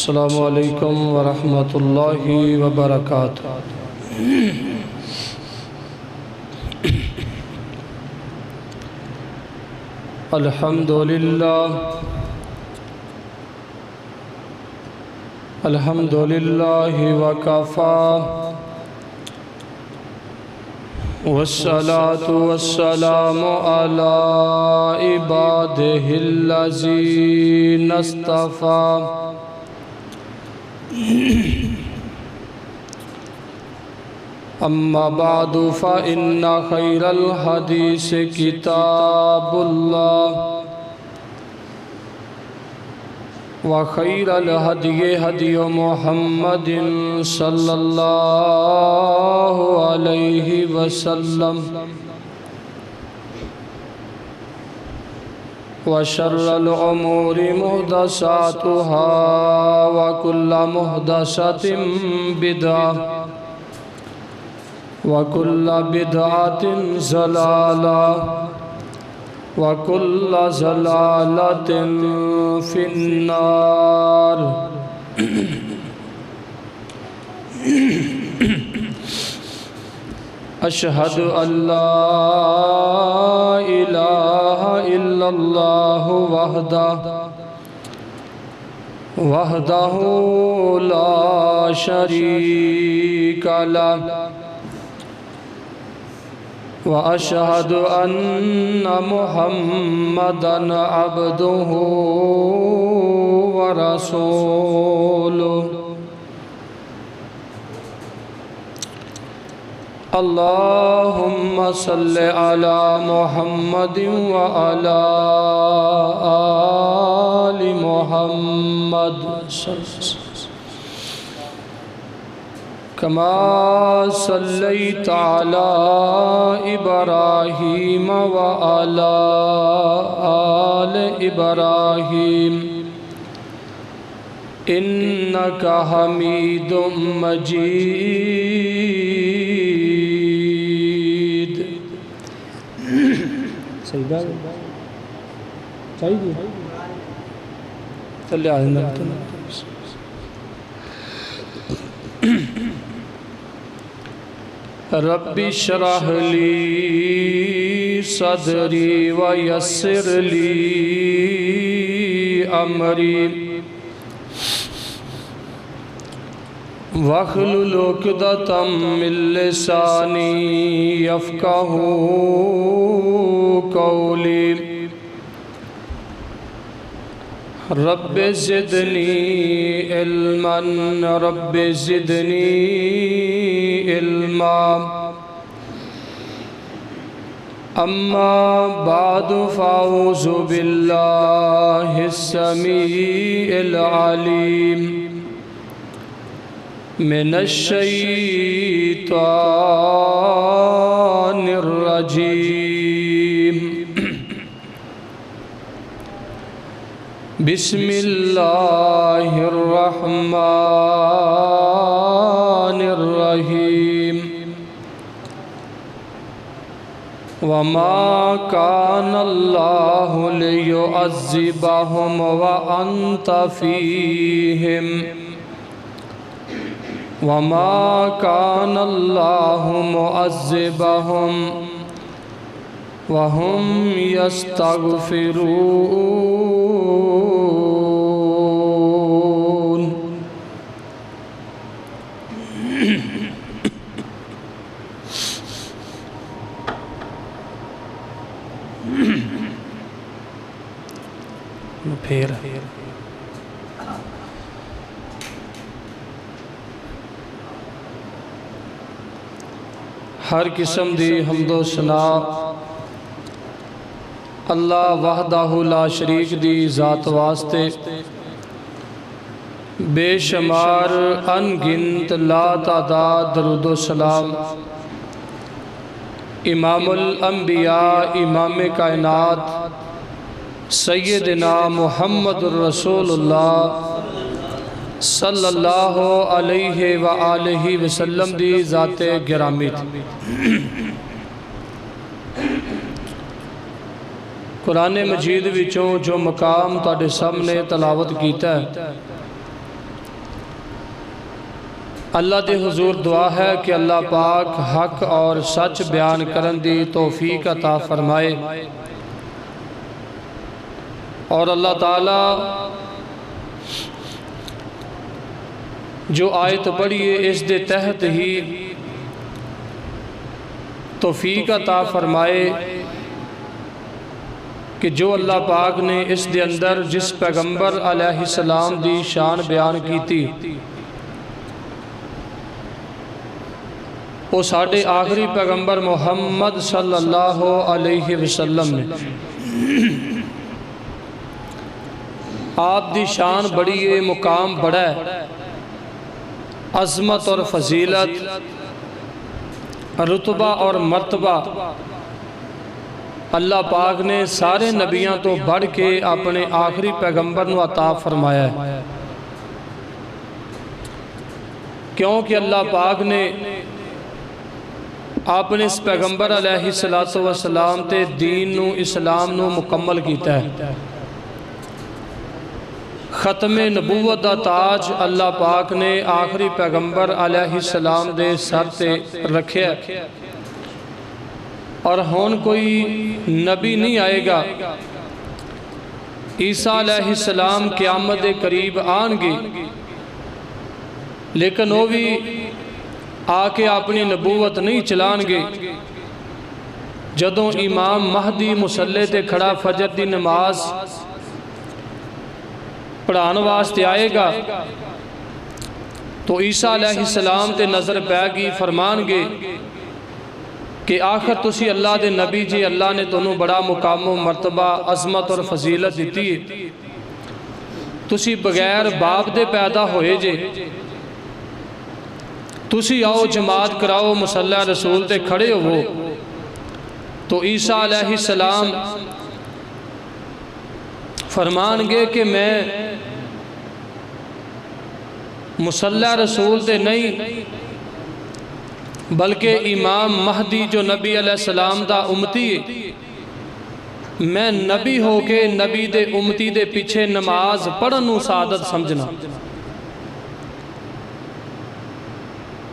السلام علیکم ورحمۃ اللہ وبرکاتہ۔ الحمدللہ وکفی والصلاة والسلام علی عبادہ الذین اصطفی۔ اما بعد فإن خیر الحدیث کتاب اللہ وخیر الہدی ہدی محمد صلی اللہ علیہ وسلم وشر الامور محدثاتها وكل محدثة بدعة وكل بدعة ضلالة وكل ضلالة في النار۔ اشہد ان لا الہ الا اللہ وحدہ لا شریک لہ واشہد ان محمدًا عبدہ ورسولہ۔ اللہم صل علی محمد وعلی آل محمد کما صلیت علی ابراہیم وعلی آل ابراہیم انکا حمید مجید۔ صحیح بات چاہیے چلے آئندہ رب اشرح لی صدری ویسر لی امری واحلل عقدۃ من لسانی یفقہوا قولی۔ رب زدنی علما رب زدنی علما۔ اما بعد فاعوذ باللہ السمیع العلیم من الشیطان الرجیم۔ بسم اللہ الرحمن الرحیم۔ وما كان اللہ لیعذبہم وانت فیہم وما كان اللہ معذبہم وهم يستغفرون۔ پھر ہر قسم دی حمد و ثنا اللہ وحدہ لا شریک دی ذات واسطے بے شمار انگنت لا تعداد درود و سلام امام الانبیاء امام کائنات سیدنا محمد الرسول اللہ صلی اللہ علیہ وآلہ وسلم دی ذات گرامی تھی۔ قرآن مجید وچوں جو مقام تاڑے سامنے تلاوت کیتا ہے اللہ دے حضور دعا ہے کہ اللہ پاک حق اور سچ بیان کرن دی توفیق عطا فرمائے، اور اللہ تعالیٰ جو آیت پڑھی ہے اس دے تحت ہی توفیق عطا فرمائے کہ جو اللہ پاک نے اس دے اندر جس پیغمبر علیہ السلام دی شان بیان کی تھی وہ ساڑھے آخری پیغمبر محمد صلی اللہ علیہ وسلم نے۔ آپ دی شان بڑی ہے، مقام بڑا ہے، عظمت اور فضیلت، رتبہ اور مرتبہ اللہ پاک نے سارے نبیوں تو بڑھ کے اپنے آخری پیغمبر نو عطا فرمایا ہے، کیونکہ اللہ پاک نے اپنے اس پیغمبر علیہ السلام تے دین نو اسلام نو مکمل کیتا ہے۔ ختم نبوت دا تاج اللہ پاک نے آخری پیغمبر علیہ السلام دے سر تے رکھیا، اور ہون کوئی نبی نہیں آئے گا۔ عیسیٰ علیہ السلام قیامت دے قریب آن گے، لیکن وہ بھی آ کے اپنی نبوت نہیں چلان گے۔ جدوں امام مہدی مصلے تے کھڑا فجر دی نماز پڑھان واسطے آئے گا تو عیسیٰ علیہ السلام تے نظر پہ گی، فرمان گے کہ آخر تسی اللہ دے نبی جی، اللہ نے تنہوں بڑا مقام و مرتبہ، عظمت اور فضیلت دیتی ہے، تسی بغیر باپ دے پیدا ہوئے جے، تسی آؤ جماعت کراؤ مصلی رسول تے کھڑے ہو۔ تو عیسیٰ علیہ السلام فرمان گے کہ میں مصلی رسول تے نہیں بلکہ امام مہدی جو نبی علیہ السلام دا امتی ہے، میں نبی ہو کے نبی دے امتی دے پیچھے نماز پڑھنو سعادت سمجھنا،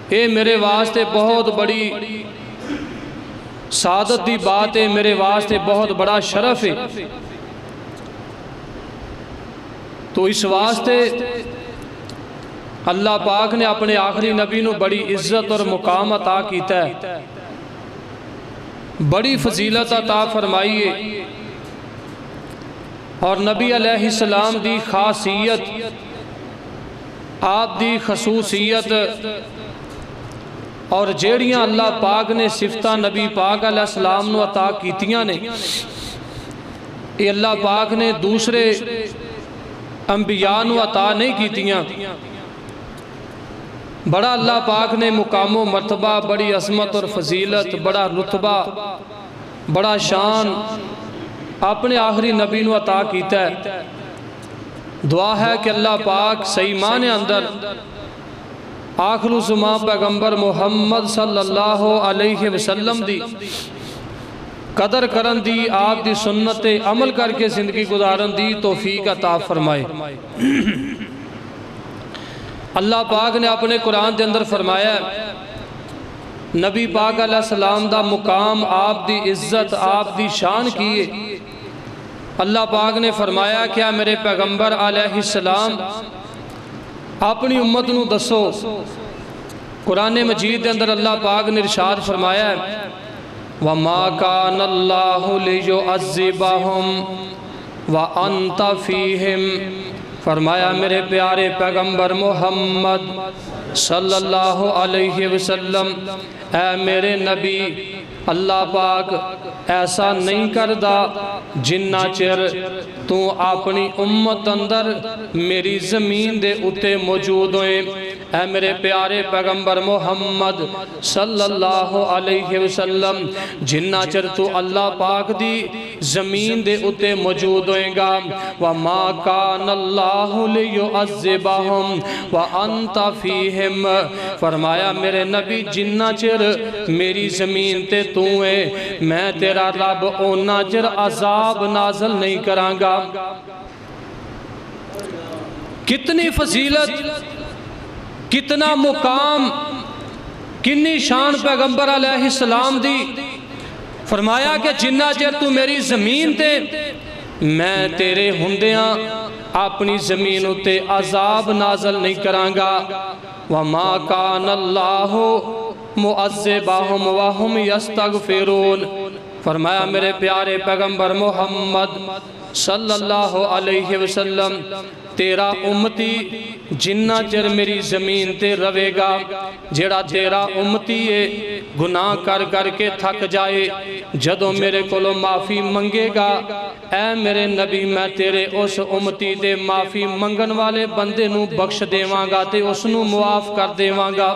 اے میرے واسطے بہت بڑی سعادت دی بات ہے، میرے واسطے بہت بڑا شرف ہے۔ تو اس واسطے اللہ پاک نے اپنے آخری نبی نو بڑی عزت اور مقام عطا کیتا ہے، بڑی فضیلت عطا فرمائیے، اور نبی علیہ السلام دی خاصیت، آپ دی خصوصیت اور جیڑیاں اللہ پاک نے صفتہ نبی پاک علیہ السلام نو عطا کیتیاں نے، یہ اللہ پاک نے دوسرے انبیاء نو عطا نہیں کیتیاں۔ بڑا اللہ پاک نے مقام و مرتبہ، بڑی عظمت اور فضیلت، بڑا رتبہ، بڑا شان اپنے آخری نبی نو عطا کیتا ہے۔ دعا ہے کہ اللہ پاک صحیح معنی اندر آخر الزمان پیغمبر محمد صلی اللہ علیہ وسلم دی قدر کرن دی، آپ دی سنت عمل کر کے زندگی گزارن دی توفیق عطا فرمائے۔ اللہ پاک نے اپنے قرآن دے اندر فرمایا ہے، نبی پاک علیہ السلام دا مقام، آپ دی عزت، آپ دی شان کیے۔ اللہ پاک نے فرمایا کیا میرے پیغمبر علیہ السلام اپنی امت نو دسو۔ قرآن مجید دے اندر اللہ پاک نے ارشاد فرمایا ہے، وَمَا كَانَ اللَّهُ لِيُعَذِّبَهُمْ وَأَنْتَ فِيهِمْ، فرمایا میرے پیارے پیغمبر محمد صلی اللہ علیہ وسلم، اے میرے نبی، اللہ پاک ایسا نہیں کردہ جنہ چر تو اپنی امت اندر میری زمین دے اتے موجود ہوئے۔ اے میرے پیارے پیغمبر محمد صلی اللہ علیہ وسلم، جنہ چر تو اللہ پاک دی زمین دے اتے موجود ہوئیں گا، وَمَا كَانَ اللَّهُ لِيُعَذِّبَهُمْ وَأَنْتَ فِيهِمْ، فرمایا میرے نبی جنہ چر میری زمین تے تو ہے، میں تیرا رب اونا چر عذاب نازل نہیں کران گا۔ کتنی فضیلت، کتنا مقام کنی شان پیغمبر علیہ السلام دی. فرمایا کہ جنہ چر تو میری زمین تے میں تیرے ہندیاں اپنی زمین اتے عذاب نازل نہیں کرانگا. وَمَا كَانَ اللَّهُ مُعَذِّبَهُمْ وَهُمْ يَسْتَغْفِرُونَ. فرمایا میرے پیارے پیغمبر محمد صلی اللہ علیہ وسلم تیرا امتی جنہ چر میری زمین تے روے گا، جیڑا تیرا امتی ہے گناہ کر کر کے تھک جائے، جدوں میرے کولو معافی منگے گا، اے میرے نبی میں تیرے اس امتی دے معافی منگن والے بندے نو بخش دیواں گا تے اس نو معاف کر دیواں گا.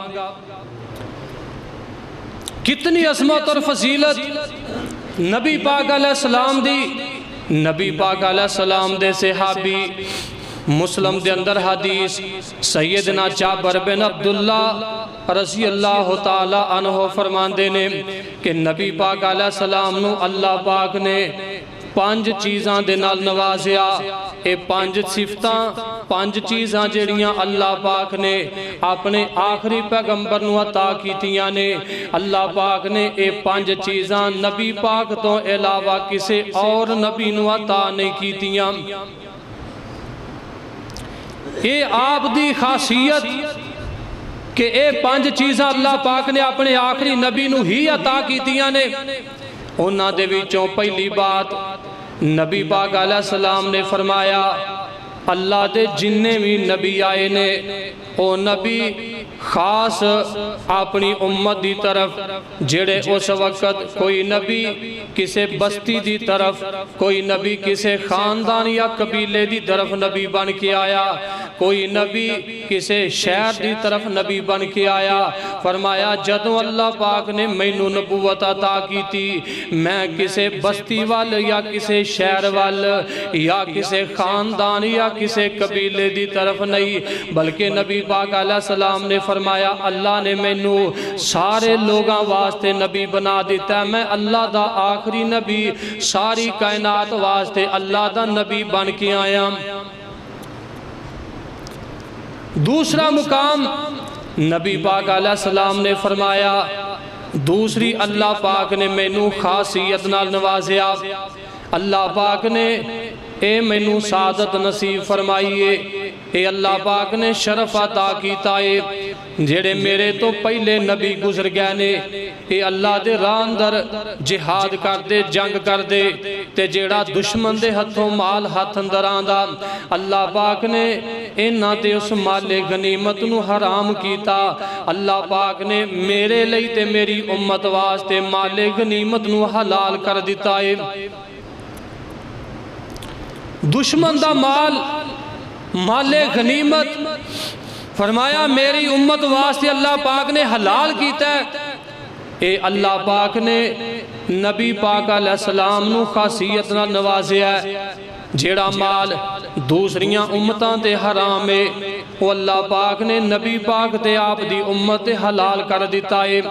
کتنی عظمت اور فضیلت نبی پاک علیہ السلام دی. نبی پاک علیہ السلام دے صحابی مسلم دے اندر حدیث سیدنا جابر بن عبداللہ رضی اللہ تعالی عنہ فرماندے نے کہ نبی پاک علیہ السلام نو اللہ پاک نے 5 چیزاں دے نال نوازیا. اے 5 صفتاں 5 چیزاں جڑیاں اللہ پاک نے اپنے آخری پیغمبر نو عطا کیتیاں نے. اللہ پاک نے اے 5 چیزاں نبی پاک تو علاوہ کسے اور نبی نو عطا نہیں کیتیاں. اے آپ دی خاصیت کہ اے 5 چیزاں اللہ پاک نے اپنے آخری نبی نو ہی عطا کیتیاں نے. انہاں دے وچوں پہلی بات نبی پاک علیہ السلام نے فرمایا اللہ دے جننے بھی نبی آئے نے او نبی خاص اپنی امت دی طرف جڑے اس وقت کوئی نبی کسے بستی دی طرف، کوئی نبی کسے خاندان یا قبیلے دی طرف نبی بن کے آیا، کوئی نبی کسے شہر دی طرف نبی بن کے آیا. فرمایا جدوں اللہ پاک نے مینوں نبوت عطا کی تھی میں کسے بستی وال یا کسے شہر وال یا کسے خاندان یا کسے قبیلے دی طرف نہیں، بلکہ نبی پاک علیہ السلام نے فرمایا اللہ نے مینوں سارے لوگاں واسطے نبی بنا دیتا ہے. میں اللہ دا آخری نبی ساری کائنات واسطے اللہ دا نبی بن کے آیا. دوسرا مقام نبی پاک علیہ السلام نے فرمایا دوسری اللہ پاک نے مینوں خاصیت نال نوازیا. اللہ پاک نے اے مینوں سعادت نصیب فرمائیے، اے اللہ پاک نے شرف عطا کیتا ہے جڑے میرے تو پہلے نبی گزر گئے نے اے اللہ دے راہ اندر جہاد کر دے جنگ کر دے تے جیڑا دشمن دے ہتھوں مال ہاتھ اندر آندا اللہ پاک نے انہاں تے اس مال غنیمت نو حرام کیتا. اللہ پاک نے میرے لئی تے میری امت واسطے مال غنیمت نو حلال کر دیتا ہے. دشمن دا مال غنیمت فرمایا میری امت واسطے اللہ پاک نے حلال کیتا ہے. اے اللہ پاک نے نبی پاک علیہ السلام نو خاصیت نہ نوازیا ہے جیڑا مال دوسریاں امتاں تے حرام ہے وہ اللہ پاک نے نبی پاک تے آپ دی امت حلال کر دیتا ہے.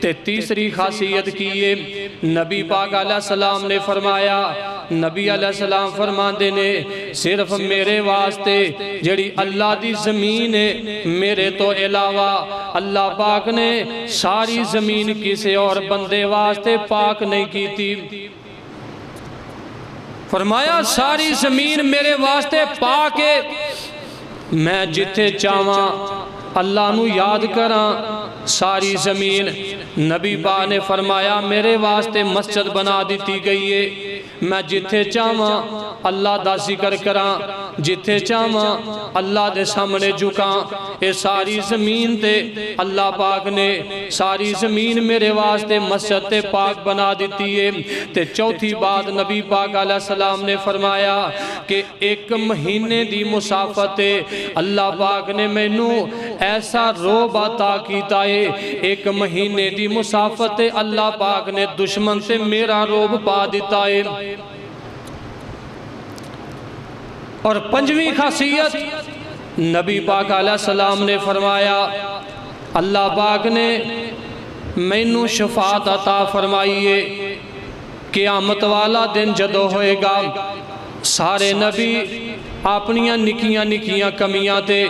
تے تیسری خاصیت کیے نبی پاک علیہ السلام نے فرمایا نبی علیہ السلام فرماندے نے صرف میرے واسطے جڑی اللہ دی زمین ہے میرے تو علاوہ اللہ پاک نے ساری زمین کسے اور بندے واسطے پاک نہیں کیتی. فرمایا ساری زمین میرے واسطے پاک ہے، میں جتھے چاہواں اللہ نو یاد کراں. ساری زمین نبی پاک نے فرمایا میرے واسطے مسجد بنا دیتی گئی ہے، میں جتھے چاہواں اللہ دا ذکر کراں، جتھے چاہواں اللہ دے سامنے جھکاں. اے ساری زمین تے اللہ پاک نے ساری زمین میرے واسطے مسجد تے پاک بنا دیتی ہے. تے چوتھی بات نبی پاک علیہ السلام نے فرمایا کہ 1 مہینے دی مسافت اللہ پاک نے مینوں ایسا روب عطا کیتا ہے. 1 مہینے دی مسافت اللہ پاک نے دشمن سے میرا روب پا دیتا ہے. اور 5ویں خاصیت نبی پاک علیہ السلام نے فرمایا اللہ پاک نے مینوں شفاعت عطا فرمائیے. قیامت والا دن جدو ہوئے گا سارے نبی اپنیاں نکیاں نکیاں کمیاں تے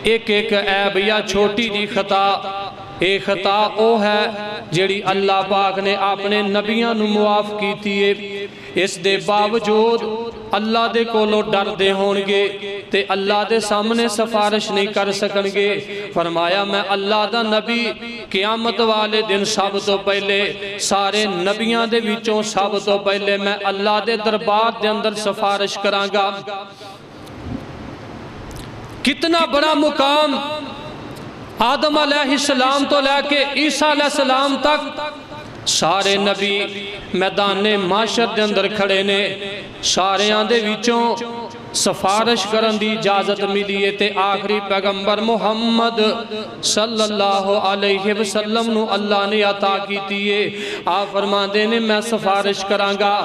ایک ایک عیب یا چھوٹی جی خطا، اے خطا او ہے جیڑی اللہ پاک نے اپنے نبیاں نو معاف کیتی ہے۔ اس دے باوجود اللہ دے کولو ڈر دے ہونگے تے اللہ دے سامنے سفارش نہیں کر سکنگے۔ فرمایا میں اللہ دا نبی قیامت والے دن سب تو پہلے سارے نبیاں دے وچوں سب تو پہلے میں اللہ دے دربار دے اندر سفارش کرانگا۔ کتنا بڑا مقام آدم علیہ السلام تو لے کے عیسیٰ علیہ السلام تک سارے نبی میدان معاشر دے اندر کھڑے نے، سارے آن دے وچوں سفارش کرن دی اجازت ملی ہے تے آخری پیغمبر محمد صلی اللہ علیہ وسلم نو اللہ نے عطا کیتی ہے۔ آپ فرماندے نے میں سفارش کرانگا،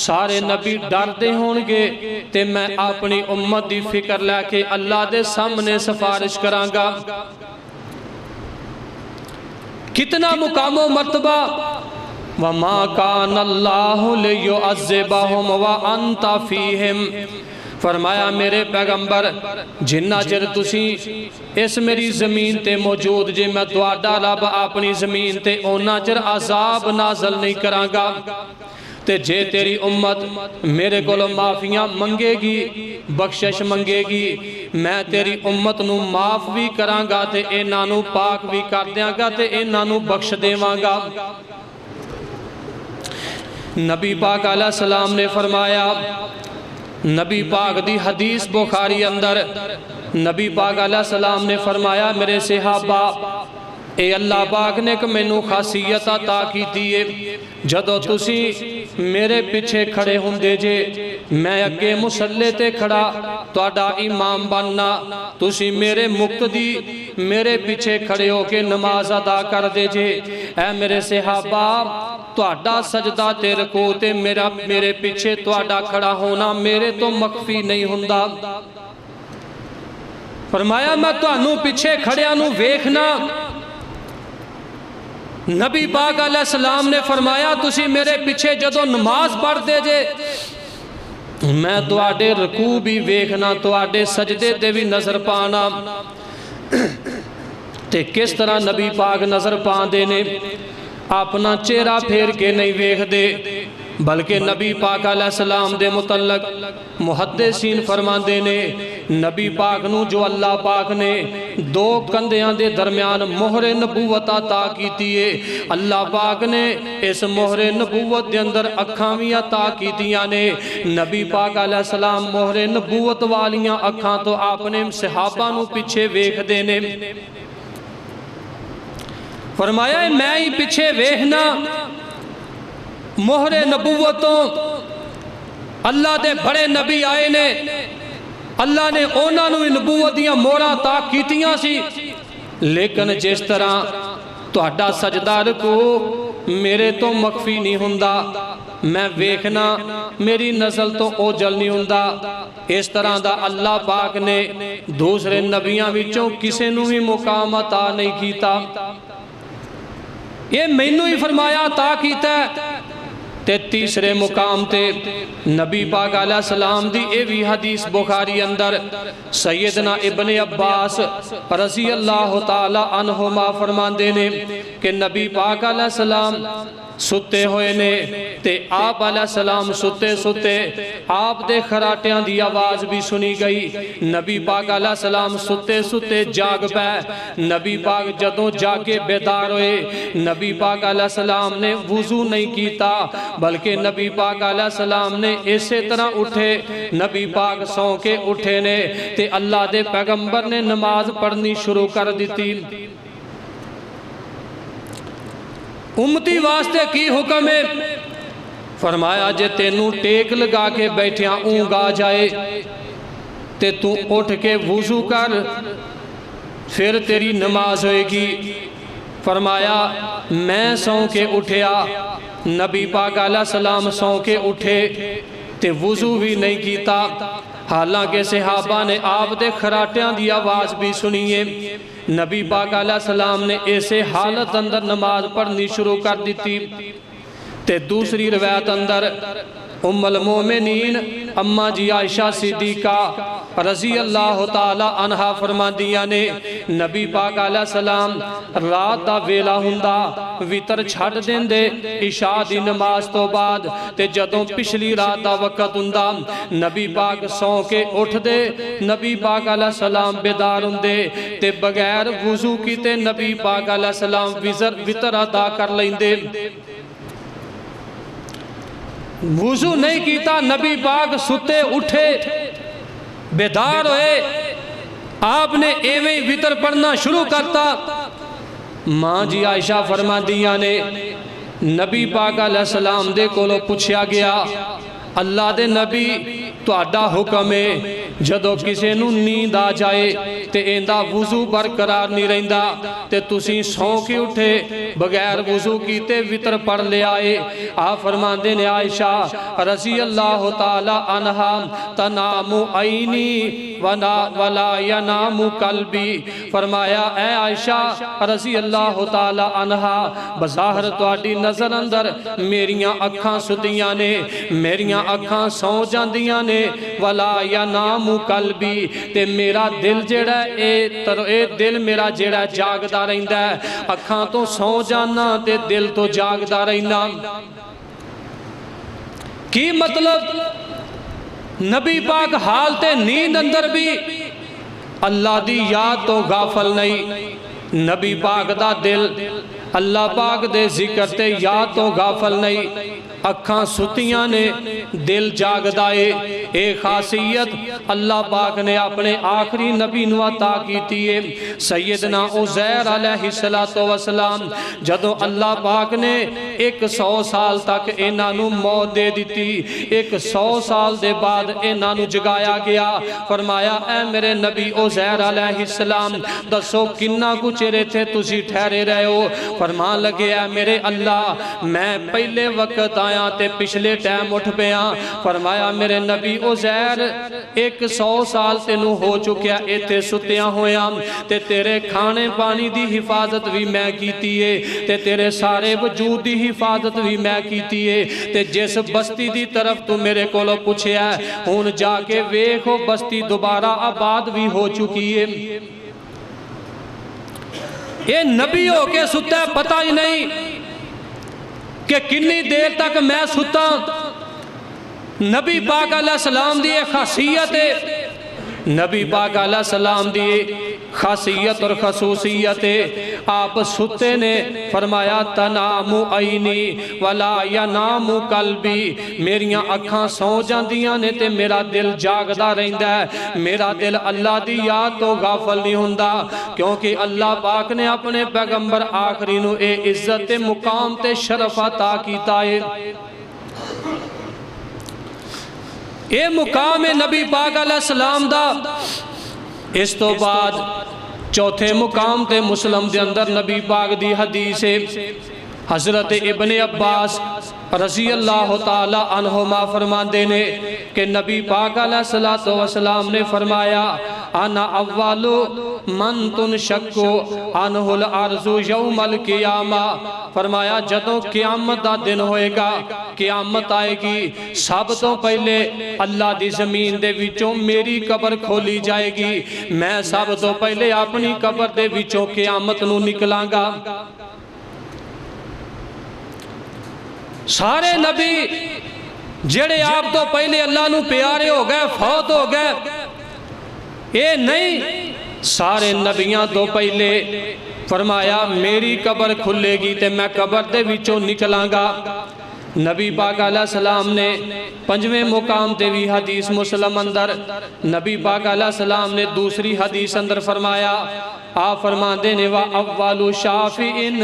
سارے نبی ڈر دے ہونگے تے میں اپنی امت دی فکر لے کے اللہ دے سامنے سفارش کرانگا۔ کتنا مقام و مرتبہ، وَمَا كَانَ اللَّهُ لِيُعَذِّبَهُمْ وَأَنْتَ فِيهِمْ۔ فرمایا میرے پیغمبر جنہ چر تسی اس میری زمین تے موجود جے میں تواڈا رب اپنی زمین تے اونا چر عذاب نازل نہیں کرانگا۔ تے جے تیری امت میرے کولو معافیاں منگے گی، بخشش منگے گی، میں تیری امت نو معاف بھی کرانگا تے انہاں نو پاک بھی کر دیاں گا تے انہاں نو بخش دیواں گا۔ نبی پاک علیہ السلام نے فرمایا، نبی پاک دی حدیث بخاری اندر نبی پاک علیہ السلام نے فرمایا میرے صحابہ اے اللہ پاک نے کہ میں نو خاصیت عطا کی دیئے، جدو تسی میرے پیچھے کھڑے ہوندے جے میں اگے مسلح تے کھڑا تواڈا امام بننا، تسی میرے مقتدی میرے پیچھے کھڑے ہو کے نماز ادا کر دے جے۔ اے میرے صحابہ تواڈا سجدہ تے رکوع تے میرے پیچھے تواڈا کھڑا ہونا میرے تو مخفی نہیں ہوندا۔ فرمایا میں تانوں پیچھے کھڑیاں نو ویکھنا، نبی پاک علیہ السلام نے فرمایا تسی میرے پیچھے جدو نماز پڑھ دے جے میں تواڈے رکوع بھی ویکھنا، تواڈے سجدے تے بھی نظر پانا۔ تے کس طرح نبی پاک نظر پان دے نے، اپنا چہرہ پھیر کے نہیں ویکھ دے، بلکہ نبی پاک علیہ السلام دے متعلق محدثین فرماندے نے نبی پاک نو جو اللہ پاک نے دو کندیاں دے درمیان مہر نبوت عطا کیتی ہے، اللہ پاک نے اس مہر نبوت دے اندر اکھاں بھی عطا کیتیاں نے۔ نبی پاک علیہ السلام مہر نبوت والیاں اکھاں تو آپ نے صحابہ نو پیچھے ویکھ دینے۔ فرمایا میں ہی پیچھے ویکھنا، مہر نبوتوں اللہ دے بڑے نبی آئے نے، اللہ نے اونا نو نبوت دیاں مورا تا کیتیاں سی، لیکن جس طرح تہاڈا سجدہ رکوع میرے تو مخفی نہیں ہوندا، میں ویکھنا میری نزل تو اوجل نہیں ہوندا، اس طرح دا اللہ پاک نے دوسرے نبیاں وچوں کسے نو بھی مقام عطا نہیں کیتا۔ یہ مینوں ہی فرمایا عطا کیتا ہے۔ تے تیسرے مقام تے نبی پاک علیہ السلام دی ایوی حدیث بخاری اندر سیدنا ابن عباس رضی اللہ تعالی عنہما فرماندے نے کہ نبی پاک علیہ السلام ستے ہوئے نے تے آپ علیہ السلام ستے ستے آپ دے خراٹیاں دی آواز بھی سنی گئی۔ نبی پاک علیہ السلام ستے ستے جاگ پہ، نبی پاک جدوں جاگے بیدار ہوئے، نبی پاک علیہ السلام نے وضو نہیں کیتا بلکہ نبی پاک علیہ السلام نے اسی طرح اٹھے، نبی پاک سو کے اٹھے نے تے اللہ دے پیغمبر نے نماز پڑھنی شروع کر دیتی۔ امتی واسطے کی حکم ہے؟ فرمایا جے تینوں ٹیک لگا کے بیٹھیاں اونگ آ جائے تے تو اٹھ کے وضو کر پھر تیری نماز ہوئے گی۔ فرمایا میں سو کے اٹھیا، نبی پاک علیہ السلام سو کے اٹھے تے وضو بھی نہیں کیتا، حالانکہ صحابہ نے آپ دے خراٹیاں دی آواز بھی سنیے۔ نبی پاک علیہ السلام نے ایسے حالت اندر نماز پڑھنی شروع کر دیتی۔ تے دوسری روایت اندر ام المومنین اما جی عائشہ صدیقہ رضی اللہ تعالی عنہ فرماندیاں نے نبی پاک علیہ السلام رات دا ویلا ہوندا وتر چھڈ دیندے عشاء دی نماز تو بعد تے جدوں پچھلی رات دا وقت ہوندا نبی پاک سو کے اٹھ دے نبی پاک علیہ السلام بیدار ہوندے تے بغیر وضو کیتے نبی پاک علیہ السلام وتر ادا کر لیندے وضو نہیں کیتا نبی پاک ستے اٹھے بیدار ہوئے آپ نے ایویں وتر پڑھنا شروع کرتا ماں جی عائشہ فرما دیا نے نبی پاک علیہ السلام دے کولو پوچھا گیا اللہ دے نبی تو اڈا حکم ہے جدو کسے نو نیند آ جائے تے ایندہ وضو برقرار نہیں رہندا تے تسی سو کے اٹھے بغیر وضو کیتے وطر پڑھ لے آئے آپ فرماندے نے عائشہ رضی اللہ تعالی عنہ تنام عینی ولا ینام قلبی فرمایا اے عائشہ رضی اللہ تعالی عنہ بظاہر تواڈی نظر اندر میریاں اکھاں ستیاں نے میریاں اکھاں سو جاندیاں نے ولا ینام قلبی تے میرا دل جیڑا اے دل میرا جیڑا جاگدا رہندا ہے اکھاں تو سو جانا تے دل تو جاگدا رہنا کی مطلب نبی پاک حال تے نیند اندر بھی اللہ دی یاد تو غافل نہیں نبی پاک دا دل اللہ پاک دے ذکر تے یاد تو غافل نہیں اکھاں ستیاں نے دل جاگ دائے اے خاصیت اللہ پاک نے اپنے آخری نبی نو عطا کیتی ہے سیدنا عزیر علیہ السلام جدو اللہ پاک نے 100 سال تک انہوں موت دے دیتی 100 سال دے بعد انہوں جگایا گیا فرمایا اے میرے نبی عزیر علیہ السلام دسو کنہ کو چرے تھے تسی ٹھہرے رہے ہو فرمان لگے اے میرے اللہ میں پہلے وقت آیا تے پچھلے ٹائم اٹھ پیا فرمایا میرے نبی عزیر 100 سال تینوں ہو چکیا ایتھے ستیاں ہویا تے تیرے کھانے پانی دی حفاظت بھی میں کیتی ہے تے تیرے سارے وجود دی حفاظت بھی میں کیتی ہے تے جس بستی دی طرف تو میرے کولو پوچھیا ہے ہون جا کے ویکھو بستی دوبارہ آباد بھی ہو چکی ہے یہ نبی ہو کے ستا ہے پتہ ہی نہیں کہ کنی دیر تک میں ستا نبی پاک علیہ السلام دی خاصیت ہے نبی پاک علیہ السلام دی خاصیت اور خصوصیت ہے آپ ستے نے فرمایا تنام عینی ولا ینام قلبی میریاں اکھاں سو جاندیاں نے تے میرا دل جاگدا رہندا ہے میرا دل اللہ دی یاد تو غافل نہیں ہوندا کیونکہ اللہ پاک نے اپنے پیغمبر آخری نو اے عزت مقام تے شرف عطا کیتا ہے اے مقام نبی پاک علیہ السلام دا اس تو بعد چوتھے مقام تے مسلم دے اندر نبی پاک دی حدیث ہے حضرت ابن عباس رضی اللہ تعالی عنہما فرماندے نے کہ نبی پاک علیہ السلام نے فرمایا انا اولو من تنشکو عنہ الارض یوم القیامہ فرمایا جدوں قیامت دا دن ہوئے گا قیامت آئے گی سب تو پہلے اللہ دی زمین دے وچوں میری قبر کھولی جائے گی میں سب تو پہلے اپنی قبر دے وچوں قیامت نو نکلاں گا سارے نبی جڑے آپ تو پہلے اللہ نو پیارے ہو گئے فوت ہو گئے اے نہیں سارے نبیاں تو پہلے فرمایا میری قبر کھلے گی تے میں قبر دے وچوں نکلاں گا نبی پاک علیہ السلام نے پنجویں مقام تے بھی حدیث مسلم اندر نبی پاک علیہ السلام نے دوسری حدیث اندر فرمایا آپ فرماندے نے وَأَوَّلُ شَافِئِن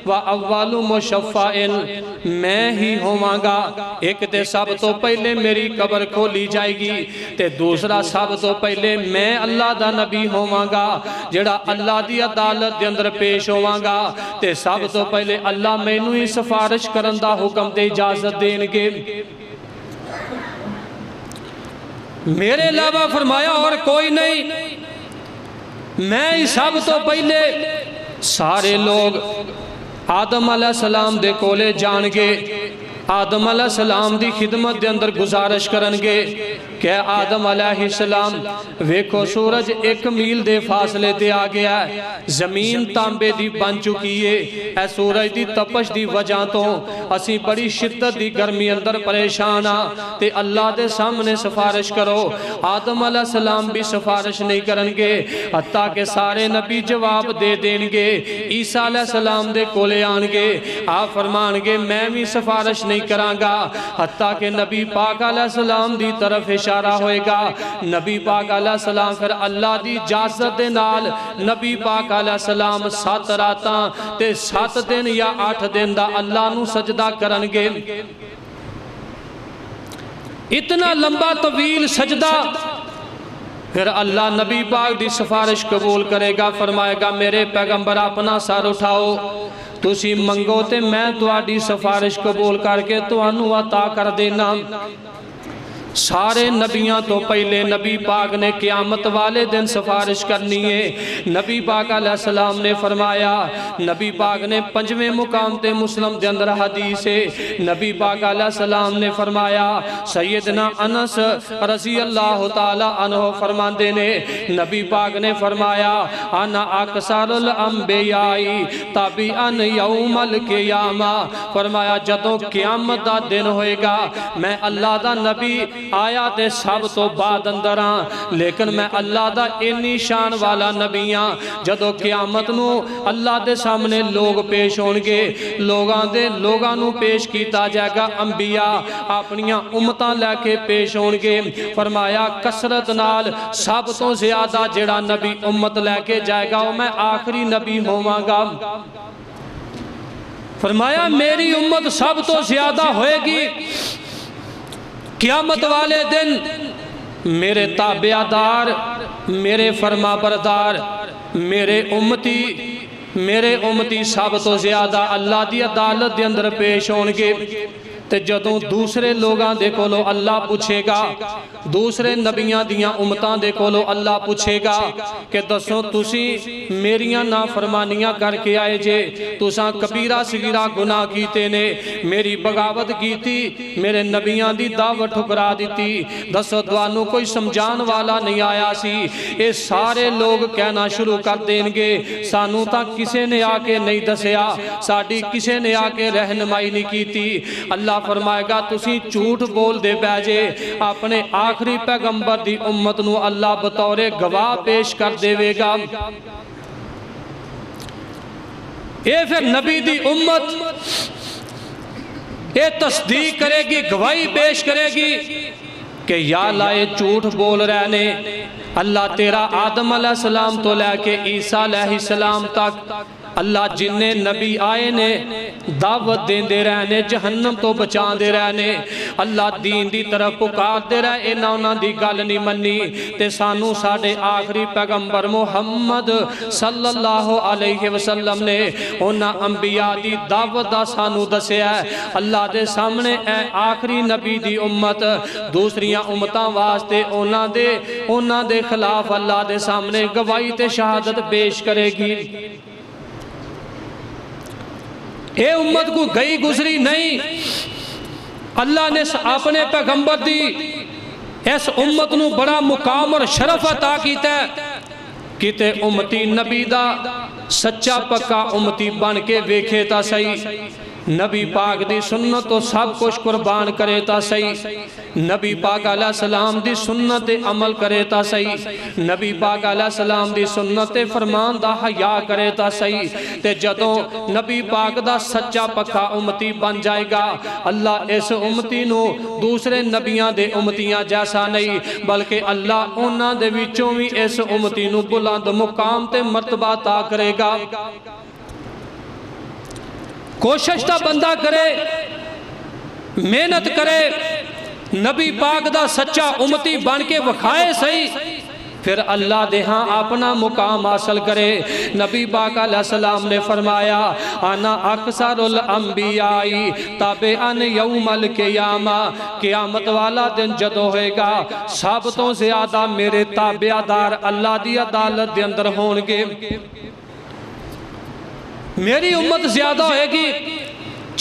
وَأَوَّلُ مُشَفَّئِن میں ہی ہوواں گا ایک تے سب تو پہلے میری قبر کھولی جائے گی تے دوسرا سب تو پہلے میں اللہ دا نبی ہوواں گا جڑا اللہ دی عدالت دے اندر پیش ہوواں گا تے سب تو پہلے اللہ میں نو ہی سفارش کرن دا حکم تے اجازت دین گے میرے علاوہ فرمایا اور کوئی نہیں میں ہی سب تو پہلے سارے لوگ آدم علیہ السلام دے کولے جان گے آدم علیہ السلام دی خدمت دے اندر گزارش کرنگے کہ آدم علیہ السلام ویکھو سورج 1 میل دے فاصلے تے آ گیا ہے، زمین تانبے دی بن چکی ہے، اے سورج دی تپش دی وجہ تو اسی بڑی شدت دی گرمی اندر پریشان ہاں تے اللہ دے سامنے سفارش کرو۔ آدم علیہ السلام بھی سفارش نہیں کرنگے، حتیٰ کہ سارے نبی جواب دے دینگے۔ عیسیٰ علیہ السلام دے کولے آنگے، آپ فرمانگے میں بھی سفارش نہیں کرانگا، حتیٰ کہ نبی پاک علیہ السلام دی طرف اشارہ ہوئے گا۔ نبی پاک علیہ السلام پھر اللہ دی اجازت دے نال نبی پاک علیہ السلام 7 راتاں تے 7 دن یا 8 دن دا اللہ نو سجدہ کرنگے۔ اتنا لمبا طویل سجدہ، پھر اللہ نبی پاک دی سفارش قبول کرے گا، فرمائے گا میرے پیغمبر اپنا سر اٹھاؤ، تسی منگو تے میں تواڈی سفارش قبول کر کے تانوں عطا کر دینا۔ سارے نبیاں تو پہلے نبی پاک نے قیامت والے دن سفارش کرنی ہے۔ نبی پاک علیہ السلام نے فرمایا، نبی پاک نے 5ویں مقام تے مسلم دے اندر حدیث ہے، نبی پاک علیہ السلام نے فرمایا، سیدنا انس رضی اللہ تعالی عنہ فرماندے نے، نبی پاک نے فرمایا، انا اکثر الانبیاء تابعا یوم القیامہ، فرمایا جدوں قیامت دا دن ہوئے گا میں اللہ دا نبی آیا تے سب تو بعد اندراں، لیکن میں اللہ دا انی شان والا نبیاں۔ جدو قیامت نو اللہ دے سامنے لوگ پیش ہونگے، لوگاں نو پیش کیتا جائے گا، انبیاء اپنیاں امتاں لے کے پیش ہونگے۔ فرمایا کثرت نال سب تو زیادہ جڑا نبی امت لے کے جائے گا وہ میں آخری نبی ہواں گا۔ فرمایا میری امت سب تو زیادہ ہوئے گی قیامت والے دن، میرے تابعہ دار، میرے فرما بردار، میرے امتی سب تو زیادہ اللہ دی عدالت دے اندر پیش ہونگے۔ تے جدوں دوسرے لوگاں دے کولو اللہ پوچھے گا، دوسرے نبیاں دیاں امتاں دے کولو اللہ پوچھے گا کہ دسو تسی میریاں نافرمانیاں کر کے آئے جے، تساں کبیرہ صغیرہ گناہ کیتے نے، میری بغاوت کیتی، میرے نبیاں دی دعوت ٹھکرا دیتی، دسو دوانوں کوئی سمجھان والا نہیں آیا سی۔ اے سارے لوگ کہنا شروع کر دیں گے سانوں تا کسے نے آ کے نہیں دسیا، ساڈی کسے نے آ کے رہنمائی نہیں کیتی۔ اللہ فرمائے گا تسی جھوٹ بول دے بیجے، اپنے آخری پیغمبر دی امت نو اللہ بطور گواہ پیش کر دے وے گا۔ اے پھر نبی دی امت اے تصدیق کرے گی، گواہی پیش کرے گی کہ یا لائے جھوٹ بول رہنے، اللہ تیرا آدم علیہ السلام تو لے کے عیسیٰ علیہ السلام تک اللہ جننے نبی آئے نے دعوت دین دے رہنے، جہنم تو بچان دے رہنے، اللہ دین دی طرف پکار دے رہے، اینا انہاں دی گل نہیں منی، تے سانو ساڑھے آخری پیغمبر محمد صلی اللہ علیہ وسلم نے انہاں انبیاء دی دعوت دا سانو دسے ہے۔ اللہ دے سامنے اے آخری نبی دی امت دوسریاں امتاں واسطے انہاں دے خلاف اللہ دے سامنے گواہی تے شہادت پیش کرے گی۔ اے امت کو گئی گزری نہیں، اللہ نے اپنے پیغمبر دی اس امت نو بڑا مقام اور شرف عطا کیتا ہے کیتے امتی نبی دا سچا پکا امتی بن کے ویکھے تا صحیح، نبی پاک دی سنت تو سب کچھ قربان کرے تا صحیح، نبی پاک علیہ السلام دی سنت عمل کرے تا صحیح، نبی پاک علیہ السلام دی سنت فرمان دا حیا کرے تا صحیح، تے جدوں نبی پاک دا سچا پکا امتی بن جائے گا، اللہ اس امتی نو دوسرے نبیاں دے امتیاں جیسا نہیں بلکہ اللہ انہاں دے وچوں بھی اس امتی نو بلند مقام تے مرتبہ عطا کرے گا۔ کوشش تا بندہ کرے، محنت کرے، نبی پاک دا سچا امتی بن کے وکھائے صحیح، پھر اللہ دے ہاں اپنا مقام حاصل کرے۔ نبی پاک علیہ السلام نے فرمایا انا اکثر الانبیاء تابعا یوم القیامہ، قیامت والا دن جدو ہوئے گا سب تو زیادہ میرے تابعہ دار اللہ دی عدالت دے اندر ہونگے۔ میری امت زیادہ ہوئے گی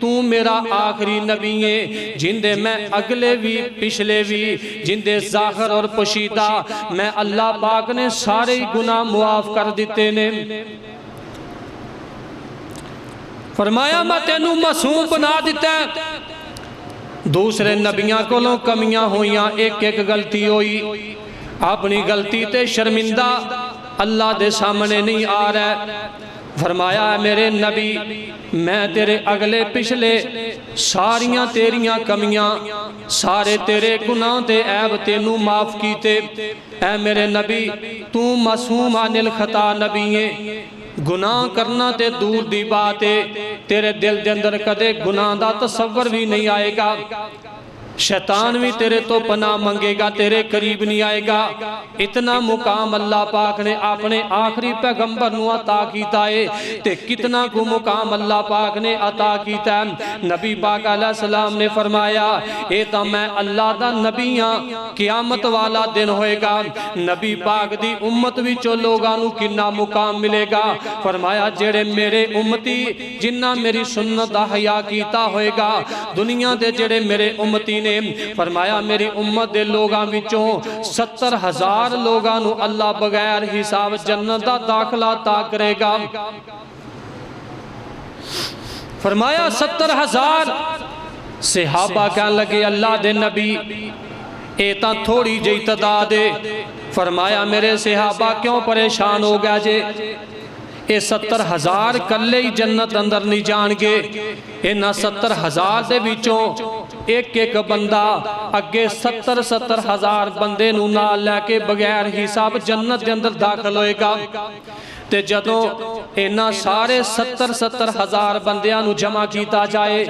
تو میرا آخری نبی ہے جندے میں اگلے بھی پچھلے بھی جندے ظاہر اور پوشیدہ میں اللہ پاک نے سارے گناہ معاف کر دیتے نے۔ فرمایا میں تینوں معصوم بنا دیتا ہے۔ دوسرے نبیاں کو کمیاں ہوئیاں، ایک ایک غلطی ہوئی، اپنی غلطی تے شرمندہ اللہ دے سامنے نہیں آ رہا ہے۔ فرمایا ہے میرے نبی میں تیرے اگلے پچھلے ساریاں تیریاں کمیاں سارے تیرے گناہ تے عیب تینوں معاف کیتے۔ اے میرے نبی تو معصوم عن الخطا نبی ہے، گناہ کرنا تے دور دی بات ہے، تیرے دل دے اندر کدے گناہ دا تصور بھی نہیں آئے گا، شیطان بھی تیرے تو پناہ منگے گا، تیرے قریب نہیں آئے گا۔ اتنا مقام اللہ پاک نے اپنے آخری پیغمبر نو عطا کیتا ہے تے کتنا کو مقام اللہ پاک نے عطا کیتا ہے۔ نبی پاک علیہ السلام نے فرمایا اے تا میں اللہ دا نبیاں، قیامت والا دن ہوئے گا، نبی پاک دی امت وچوں لوگاں نو کنا مقام ملے گا۔ فرمایا جڑے میرے امتی جنہ میری سنت دا حیا کیتا ہوئے گا، دنیا دے جڑے میرے امتی نے فرمایا میری امت دے لوگاں وچوں 70,000 لوگاں نو اللہ بغیر حساب جنت دا داخلہ عطا کرے گا۔ فرمایا 70,000 صحابہ کہنے لگے اللہ دے نبی ایتا تھوڑی جی تعداد ہے۔ فرمایا میرے صحابہ کیوں پریشان ہو گیا جے، اے 70,000 کلے ہی جنت اندر نہیں جان گے، انہا 70,000 دے بیچوں ایک ایک بندہ اگے 70,000 بندے نو نہ لے کے بغیر حساب جنت دے اندر داخل ہوئے گا۔ تے جدوں انہا سارے 70,000 بندیاں نو جمع کیتا جائے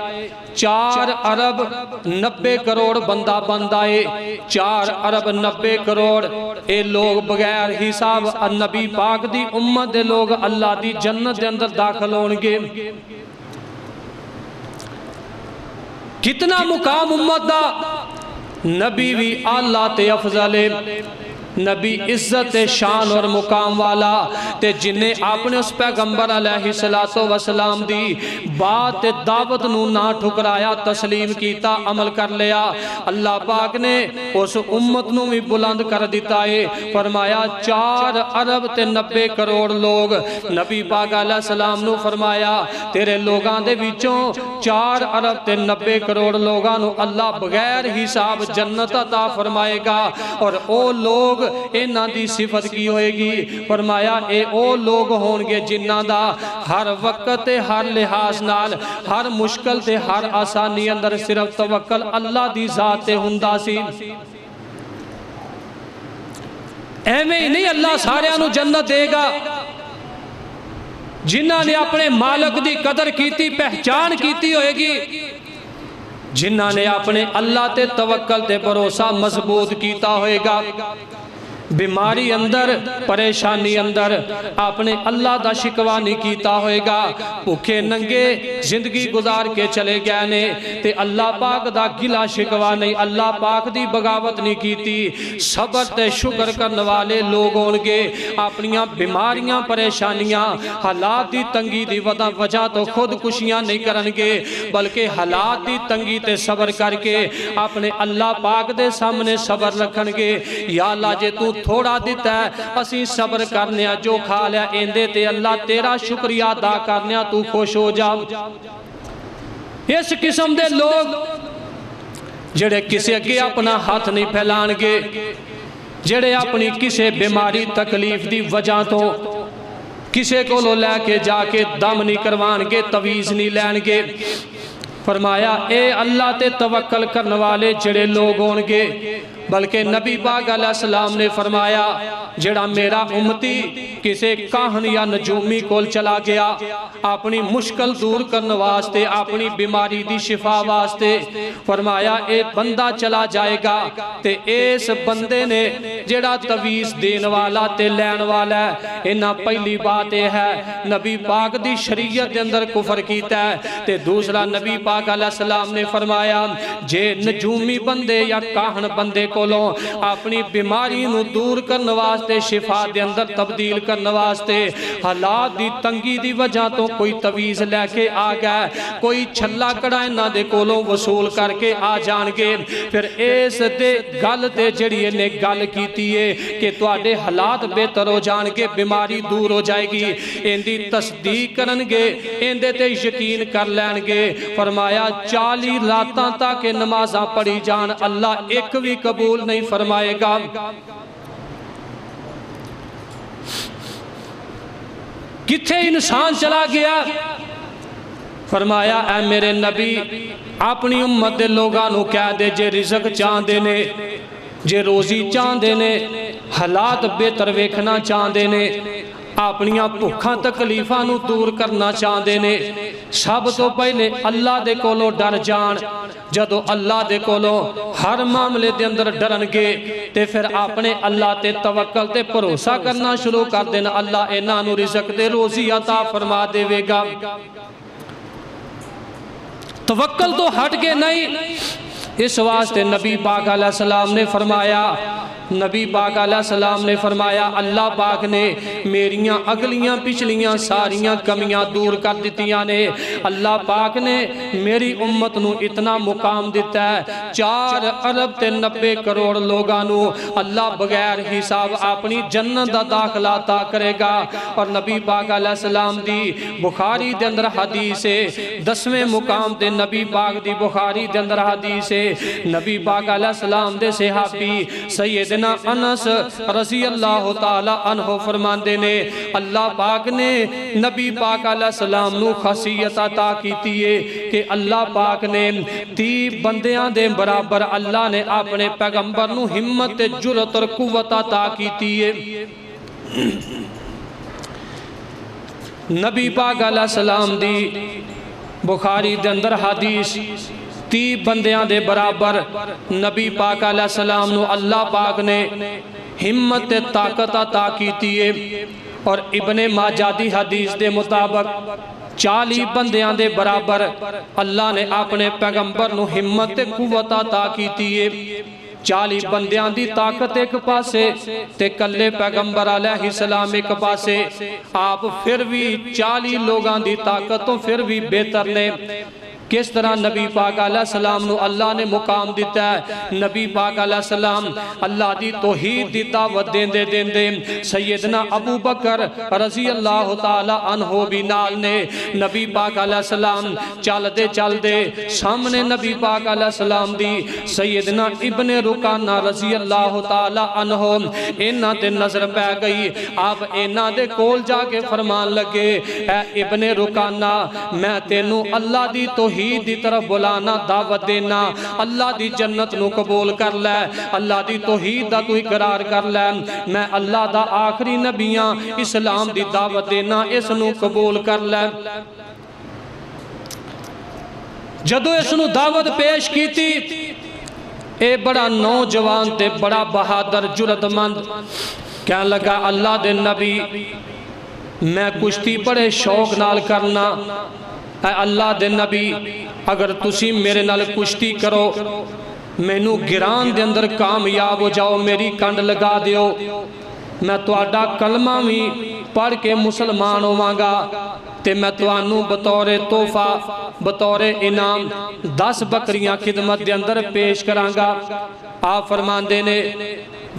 4 ارب 90 کروڑ بندہ بندائے، 4 ارب 90 کروڑ اے لوگ بغیر حساب نبی پاک دی امت دے لوگ اللہ دی جنت دے اندر داخل ہونگے۔ کتنا مقام امت دا، نبی بھی اللہ تے افضل ہے، نبی عزت شان اور مقام والا تے جنہیں اپنے اس پیغمبر علیہ السلام دی بات دعوت نو نہ ٹھکرایا، تسلیم کیتا، عمل کر لیا، اللہ پاک نے اس امت نو بھی بلند کر دیتا ہے۔ فرمایا 4 ارب تے 90 کروڑ لوگ، نبی پاک علیہ السلام نو فرمایا تیرے لوگاں دے وچوں 4 ارب تے 90 کروڑ لوگاں نو اللہ بغیر حساب جنت عطا فرمائے گا، اور او لوگ انہاں دی صفت کی ہوئے گی۔ فرمایا اے او لوگ ہونگے جنہاں دا ہر وقت ہر لحاظ نال ہر مشکل تے ہر آسانی اندر صرف توکل اللہ دی ذات تے ہوندا سی۔ ایویں ہی نہیں اللہ سارے انو جنت دے گا، جنہاں نے اپنے مالک دی قدر کیتی پہچان کیتی ہوئے گی، جنہاں نے اپنے اللہ تے توکل تے بھروسہ مضبوط کیتا ہوئے گا، بیماری اندر پریشانی اندر اپنے اللہ دا شکوہ نہیں کیتا ہوئے گا، بھوکے ننگے زندگی گزار کے چلے گئے نے تے اللہ پاک دا گلا شکوہ نہیں، اللہ پاک دی بغاوت نہیں کیتی، صبر تے شکر کرنے والے لوگ ہونگے، اپنیاں بیماریاں پریشانیاں حالات دی تنگی دی وجہ تو خودکشیاں نہیں کرنگے، بلکہ حالات دی تنگی تے صبر کر کے اپنے اللہ پاک دے سامنے صبر رکھنگے۔ یا اللہ جے تو تھوڑا دیتا ہے اسی صبر کرنیا، جو کھا لیا اندے تے اللہ تیرا شکریہ ادا کرنیا، تو خوش ہو جا۔ اس قسم دے لوگ جڑے کسی اگے اپنا ہاتھ نہیں پھیلانگے، جڑے اپنی کسی بیماری تکلیف دی وجہ تو کسی کو لو لے کے جا کے دم نہیں کروانگے، تویز نہیں لینگے۔ فرمایا اے اللہ تے توکل کرنے والے جڑے لوگ ہونگے، بلکہ نبی پاک علیہ السلام نے فرمایا جڑا میرا امتی کسے کاہن یا نجومی کول چلا گیا اپنی مشکل دور کرنے واسطے، اپنی بیماری دی شفا واسطے، فرمایا اے بندہ چلا جائے گا تے اس بندے نے جڑا تویز دین والا تے لین والا ہے، انہا پہلی بات ہے نبی پاک دی شریعت دے اندر کفر کیتا ہے، تے دوسرا نبی پاک علیہ السلام نے فرمایا جے نجومی بندے یا کاہن بندے کو کولوں اپنی بیماری نو دور کرنے واسطے شفا دے اندر تبدیل کرنے واسطے حالات دی تنگی دی وجہ تو کوئی تویز لے کے آ گیا کوئی چھلا کڑا انہاں دے کولوں وصول کر کے آ جان گے پھر اس دے گل تے جڑی نے گل کیتی ہے کہ تواڈے حالات بہتر ہو جان گے بیماری دور ہو جائے گی ان دی تصدیق کرن گے ان دے تے یقین کر لین گے فرمایا 40 راتاں تک نمازاں پڑھی جان اللہ ایک بھی قبول نہیں فرمائے گا کتھے انسان چلا گیا فرمایا اے میرے نبی اپنی امت دے لوگاں نو کہہ دے جے رزق چاہندے نے جے روزی چاہندے نے حالات بہتر ویکھنا چاہندے نے اپنیاں بھکھاں تکلیفاں نو دور کرنا چاہندے نے سب تو پہلے اللہ دے کولوں ڈر جان جدو اللہ دے کولوں ہر معاملے دے اندر ڈرن گے تے پھر اپنے اللہ تے توکل تے بھروسہ کرنا شروع کر دینا اللہ انہاں نو رزق دے روزی عطا فرما دے گا توکل تو ہٹ کے نہیں اس واسطے نبی پاک علیہ السلام نے فرمایا نبی پاک علیہ السلام نے فرمایا اللہ پاک نے میریاں اگلیاں پچھلیاں ساریاں کمیاں دور کر دیتیاں نے اللہ پاک نے میری امت نو اتنا مقام دیتا ہے 4 ارب تے 90 کروڑ لوگانو اللہ بغیر حساب اپنی جنت دا داخلہ عطا کرے گا اور نبی پاک علیہ السلام دی بخاری دے اندر حدیث ہے 10ویں مقام دے نبی پاک دی بخاری دے اندر حدیث ہے نبی پاک علیہ السلام دے صحابی سیدنا انس رضی اللہ تعالی عنہ فرماندے نے اللہ پاک نے نبی پاک علیہ السلام نو خاصیت عطا کیتی ہے کہ اللہ پاک نے 30 بندیاں دے برابر اللہ نے اپنے پیغمبر نو ہمت جرأت اور قوت عطا کیتی ہے نبی پاک علیہ السلام دی بخاری دے اندر حدیث 30 بندیاں دے برابر نبی پاک علیہ السلام نو اللہ پاک نے ہمت طاقت عطا کیتی ہے اور ابن ماجہ دی حدیث دے مطابق 40 بندیاں دے برابر اللہ نے اپنے پیغمبر نو ہمت قوت عطا کیتی ہے 40 بندیاں دی طاقت ایک پاسے تے کلے پیغمبر علیہ السلام ایک پاسے آپ پھر بھی 40 لوگاں دی طاقتوں پھر بھی بہتر نے کس طرح نبی پاک علیہ السلام نو اللہ نے مقام دیتا ہے نبی پاک علیہ السلام اللہ دی توحید دی دعوت دین دے سیدنا ابو بکر رضی اللہ تعالی عنہ بھی نال نے نبی پاک علیہ السلام چل دے سامنے نبی پاک علیہ السلام دی سیدنا ابن رکانہ رضی اللہ تعالی عنہ انہاں تے نظر پہ گئی آپ انہاں دے کول جا کے فرمان لگے اے ابن رکانہ میں تینوں اللہ دی توحید دی طرف بلانا دعوت دینا اللہ دی جنت نو قبول کر لے اللہ دی توحید دا تو اقرار کر لے میں اللہ دا آخری نبیاں اسلام دی دعوت دینا اس نو قبول کر لے جدو اس نو دعوت پیش کی تھی اے بڑا نوجوان تے بڑا بہادر جرأت مند کہنے لگا اللہ دے نبی میں کشتی بڑے شوق نال کرنا اے اللہ دے نبی اگر تسی میرے نال کشتی کرو مینو گران دے اندر کامیاب ہو جاؤ میری کنڈ لگا دیو میں تواڈا کلمہ بھی پڑھ کے مسلمان ہوواں گا تے میں توانو بطور تحفہ بطور انعام 10 بکریاں خدمت دے اندر پیش کرانگا آپ فرماندے نے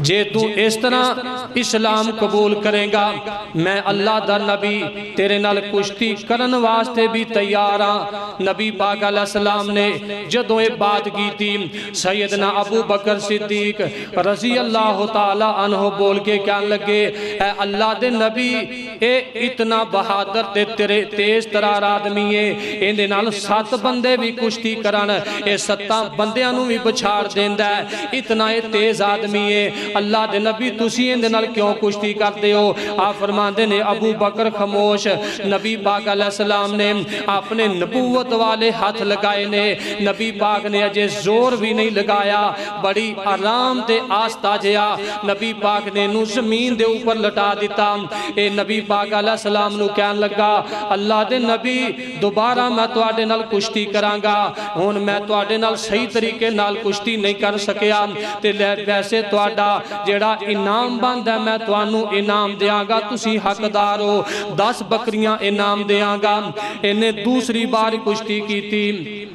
جے تو اس طرح اسلام قبول کریں گا میں اللہ دا نبی تیرے نال کشتی کرن واسطے بھی تیار ہاں نبی پاک علیہ السلام نے جدوں اے بات کی تھی سیدنا ابو بکر صدیق رضی اللہ تعالی عنہ بول کے کہنے لگے اے اللہ دے نبی اے اتنا بہادر تے تیرے تیز ترار آدمی ہے ان دے نال 7 بندے بھی کشتی کرن اے 7 بندیاں نو بھی بچھاڑ دیندا ہے اتنا اے تیز آدمی ہے اللہ دے نبی تسی ان دے نال کیوں کشتی کرتے ہو؟ آپ فرماندے نے ابو بکر خاموش، نبی پاک علیہ السلام نے اپنے نبوت والے ہاتھ لگائے نے، نبی پاک نے اجے زور بھی نہیں لگایا، بڑی آرام تے آستہ جیا نبی پاک نے نو زمین دے اوپر لٹا دیتا۔ اے نبی پاک علیہ السلام نو کہن لگا اللہ دے نبی دوبارہ میں تواڈے نال کشتی کرانگا، ہن میں تواڈے نال صحیح طریقے نال کشتی نہیں کر سکیا تے ویسے تواڈا جیڑا انعام بندا میں توانوں انعام دیاں گا، تسی حقدار ہو، 10 بکریاں انعام دیاں گا۔ انہیں دوسری بار کشتی کی تھی،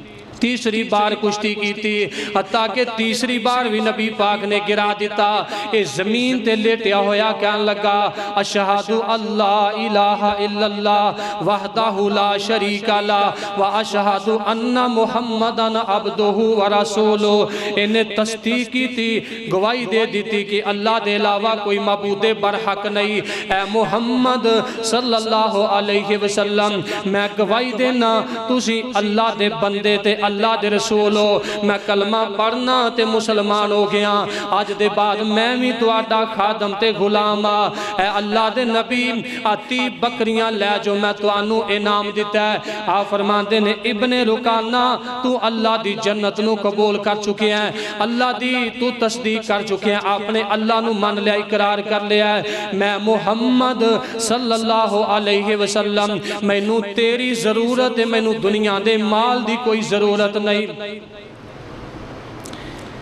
تیسری بار کشتی کی تھی، حتیٰ کہ تیسری بار بھی نبی پاک نے گرا دیتا۔ اے زمین تے لیٹیا ہویا کہن لگا اشہد اللہ الہ الا اللہ وحدہ لا شریک لہ واشہد ان محمدن عبدہ ورسولہ۔ انہیں تصدیق کی تھی، گواہی دے دیتی کہ اللہ دے علاوہ کوئی معبود برحق نہیں۔ اے محمد صلی اللہ علیہ وسلم میں گواہی دینا تسی اللہ دے بندے تے اللہ دے رسول ہو، میں کلمہ پڑھنا تے مسلمان ہو گیا، آج دے بعد میں بھی تواڈا خادم تے غلام آ۔ اے اللہ دے نبی آتی بکریاں لے جو میں توانوں انعام دیتا ہے۔ آپ فرماندے نے ابن رکانہ تو اللہ دی جنت نو قبول کر چکے ہیں، اللہ دی تو تصدیق کر چکے ہیں، آپ نے اللہ نو مان لیا، اقرار کر لیا ہے، میں محمد صلی اللہ علیہ وسلم میں نو تیری ضرورت ہے، میں نو دنیا دے مال دی کوئی ضرورت نہیں،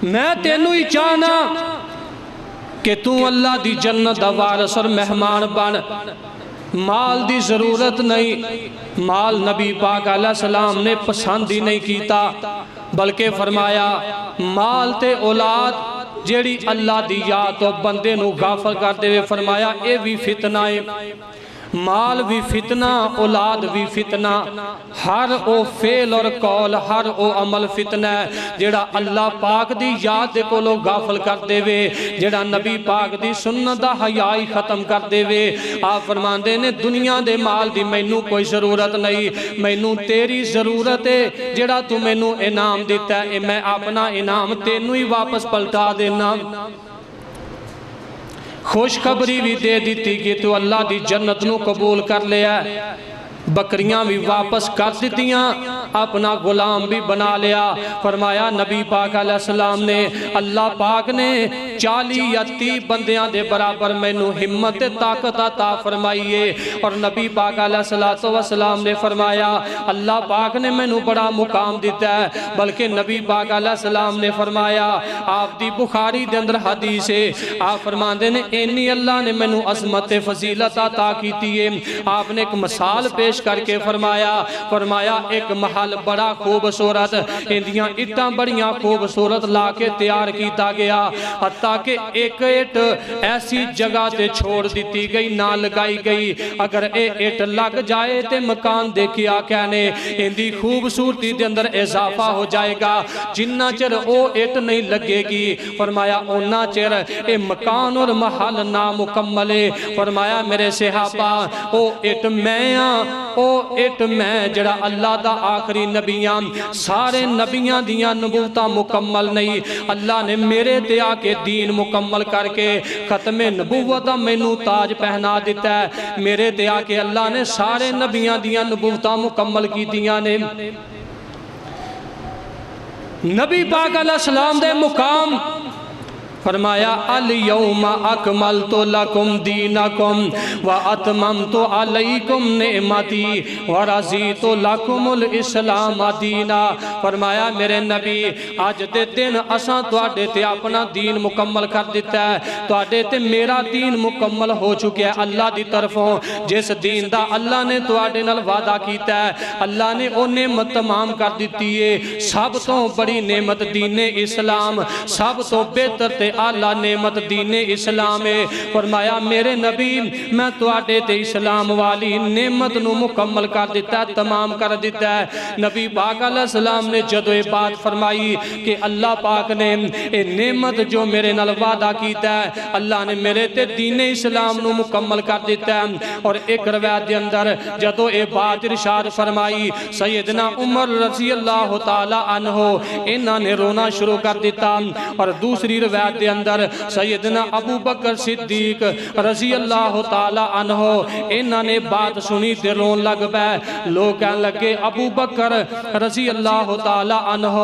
میں تینوں ہی چاہنا کہ تو اللہ دی جنت دا وارث اور مہمان بن، مال دی ضرورت نہیں۔ مال نبی پاک علیہ السلام نے پسند ہی نہیں کیتا، بلکہ فرمایا مال تے اولاد جیڑی اللہ دی یاد تو بندے نو غافل کر دے ہوئے فرمایا اے بھی فتنہ ہے، مال بھی فتنہ، اولاد بھی فتنہ، ہر او فعل اور قول، ہر او عمل فتنہ ہے جڑا اللہ پاک دی یاد دے کو لوگ غافل کر دے وے، جڑا نبی پاک دی سنت دا حیائی ختم کر دے وے۔ آپ فرماندے نے دنیا دے مال دی مینوں کوئی ضرورت نہیں، مینوں تیری ضرورت ہے، جڑا تو مینوں انعام دیتا ہے میں اپنا انعام تینوں ہی واپس پلٹا دینا۔ خوشخبری بھی دے دیتی کہ تو اللہ دی جنت نو قبول کر لیا، بکریاں بھی واپس کر دیتیاں، اپنا غلام بھی بنا لیا۔ فرمایا نبی پاک علیہ السلام نے اللہ پاک نے 40 یا 30 بندیاں دے برابر میں نو ہمت طاقت عطا فرمائیے، اور نبی پاک علیہ السلام نے فرمایا اللہ پاک نے میں نو بڑا مقام دیتا ہے، بلکہ نبی پاک علیہ السلام نے فرمایا آپ دی بخاری دے اندر حدیث ہے، آپ فرماندے نے اینی اللہ نے میں نو عظمت فضیلت عطا کیتی ہے۔ آپ نے ایک مثال پیش کر کے فرمایا ایک محل بڑا خوبصورت، اندیاں اٹاں بڑیاں خوبصورت لا کے تیار کیتا گیا، حتیٰ کہ ایک اٹ ایسی جگہ تے چھوڑ دیتی گئی، نہ لگائی گئی، اگر اے اٹ لگ جائے تے مکان دیکھیا کہنے اندی خوبصورتی دے اندر اضافہ ہو جائے گا، جنہ چر او اٹ نہیں لگے گی فرمایا اونا چر اے مکان اور محل نامکمل ہے۔ فرمایا میرے صحابہ او اٹ میں او اٹ میں جڑا اللہ دا آخری نبیاں، سارے نبیاں دیاں نبوتاں مکمل نہیں، اللہ نے میرے تے آکے دین مکمل کر کے ختم نبوتہ میں نو تاج پہنا دیتا ہے، میرے تے آکے اللہ نے سارے نبیاں دیاں نبوتاں مکمل کی دیاں نے۔ نبی پاک علیہ السلام دے مقام فرمایا الیوم اکملت لکم دینکم واتممت علیکم نعمتی ورضیت لکم الاسلام دینا۔ فرمایا میرے نبی آج دے دن اساں تواڈے تے اپنا دین مکمل کر دیتا ہے، تواڈے تے میرا دین مکمل ہو چکا ہے اللہ دی طرفوں، جس دین دا اللہ نے تواڈے نال وعدہ کیتا ہے اللہ نے او نعمت تمام کر دیتی ہے۔ سب تو بڑی نعمت دین اسلام، سب تو بہتر تے اعلیٰ نعمت دین اسلام ہے۔ فرمایا میرے نبی میں تواڈے تے اسلام والی نعمت نو مکمل کر دیتا ہے، تمام کر دیتا ہے۔ نبی پاک علیہ السلام نے جدو یہ بات فرمائی کہ اللہ پاک نے اے نعمت جو میرے نال وعدہ کیتا ہے اللہ نے میرے تے دین اسلام نو مکمل کر دیتا ہے، اور ایک روایت دے اندر جدو یہ بات ارشاد فرمائی سیدنا عمر رضی اللہ تعالی عنہ انہاں نے رونا شروع کر دیتا، اور دوسری روایت دے اندر سیدنا ابو بکر صدیق رضی اللہ تعالی عنہ انہاں نے بات سنی تے رون لگ پے لوگ کہنے لگے ابو بکر رضی اللہ تعالی عنہ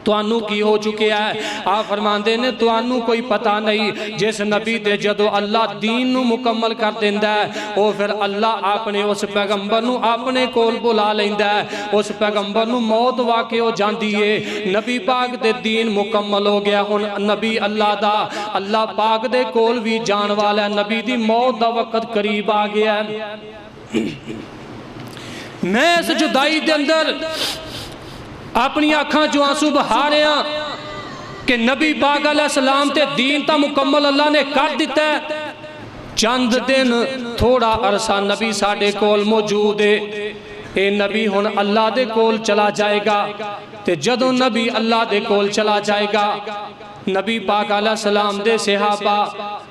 توانو کی ہو چکے ہیں آپ فرماندے نے توانو کوئی پتہ نہیں جس نبی دے جدو اللہ دین نو مکمل کر دیندہ ہے وہ پھر اللہ اپنے اس پیغمبر نو اپنے کول بلا لیندہ ہے اس پیغمبر نو موت واقع ہو جاندی ہے نبی پاک دے دین مکمل ہو گیا ہن نبی اللہ دا اللہ پاک دے کول بھی جان والا ہے نبی دی موت دا وقت قریب آ گیا ہے میں اس جدائی دے اندر اپنی آنکھاں جو آنسو بہا رہے ہیں کہ نبی پاک علیہ السلام تے دین تا مکمل اللہ نے کر دیتا ہے چند دن تھوڑا عرصہ نبی ساڑھے کول موجود ہے اے نبی ہن اللہ دے کول چلا جائے گا تے جدو نبی اللہ دے کول چلا جائے گا نبی پاک علیہ السلام دے صحابہ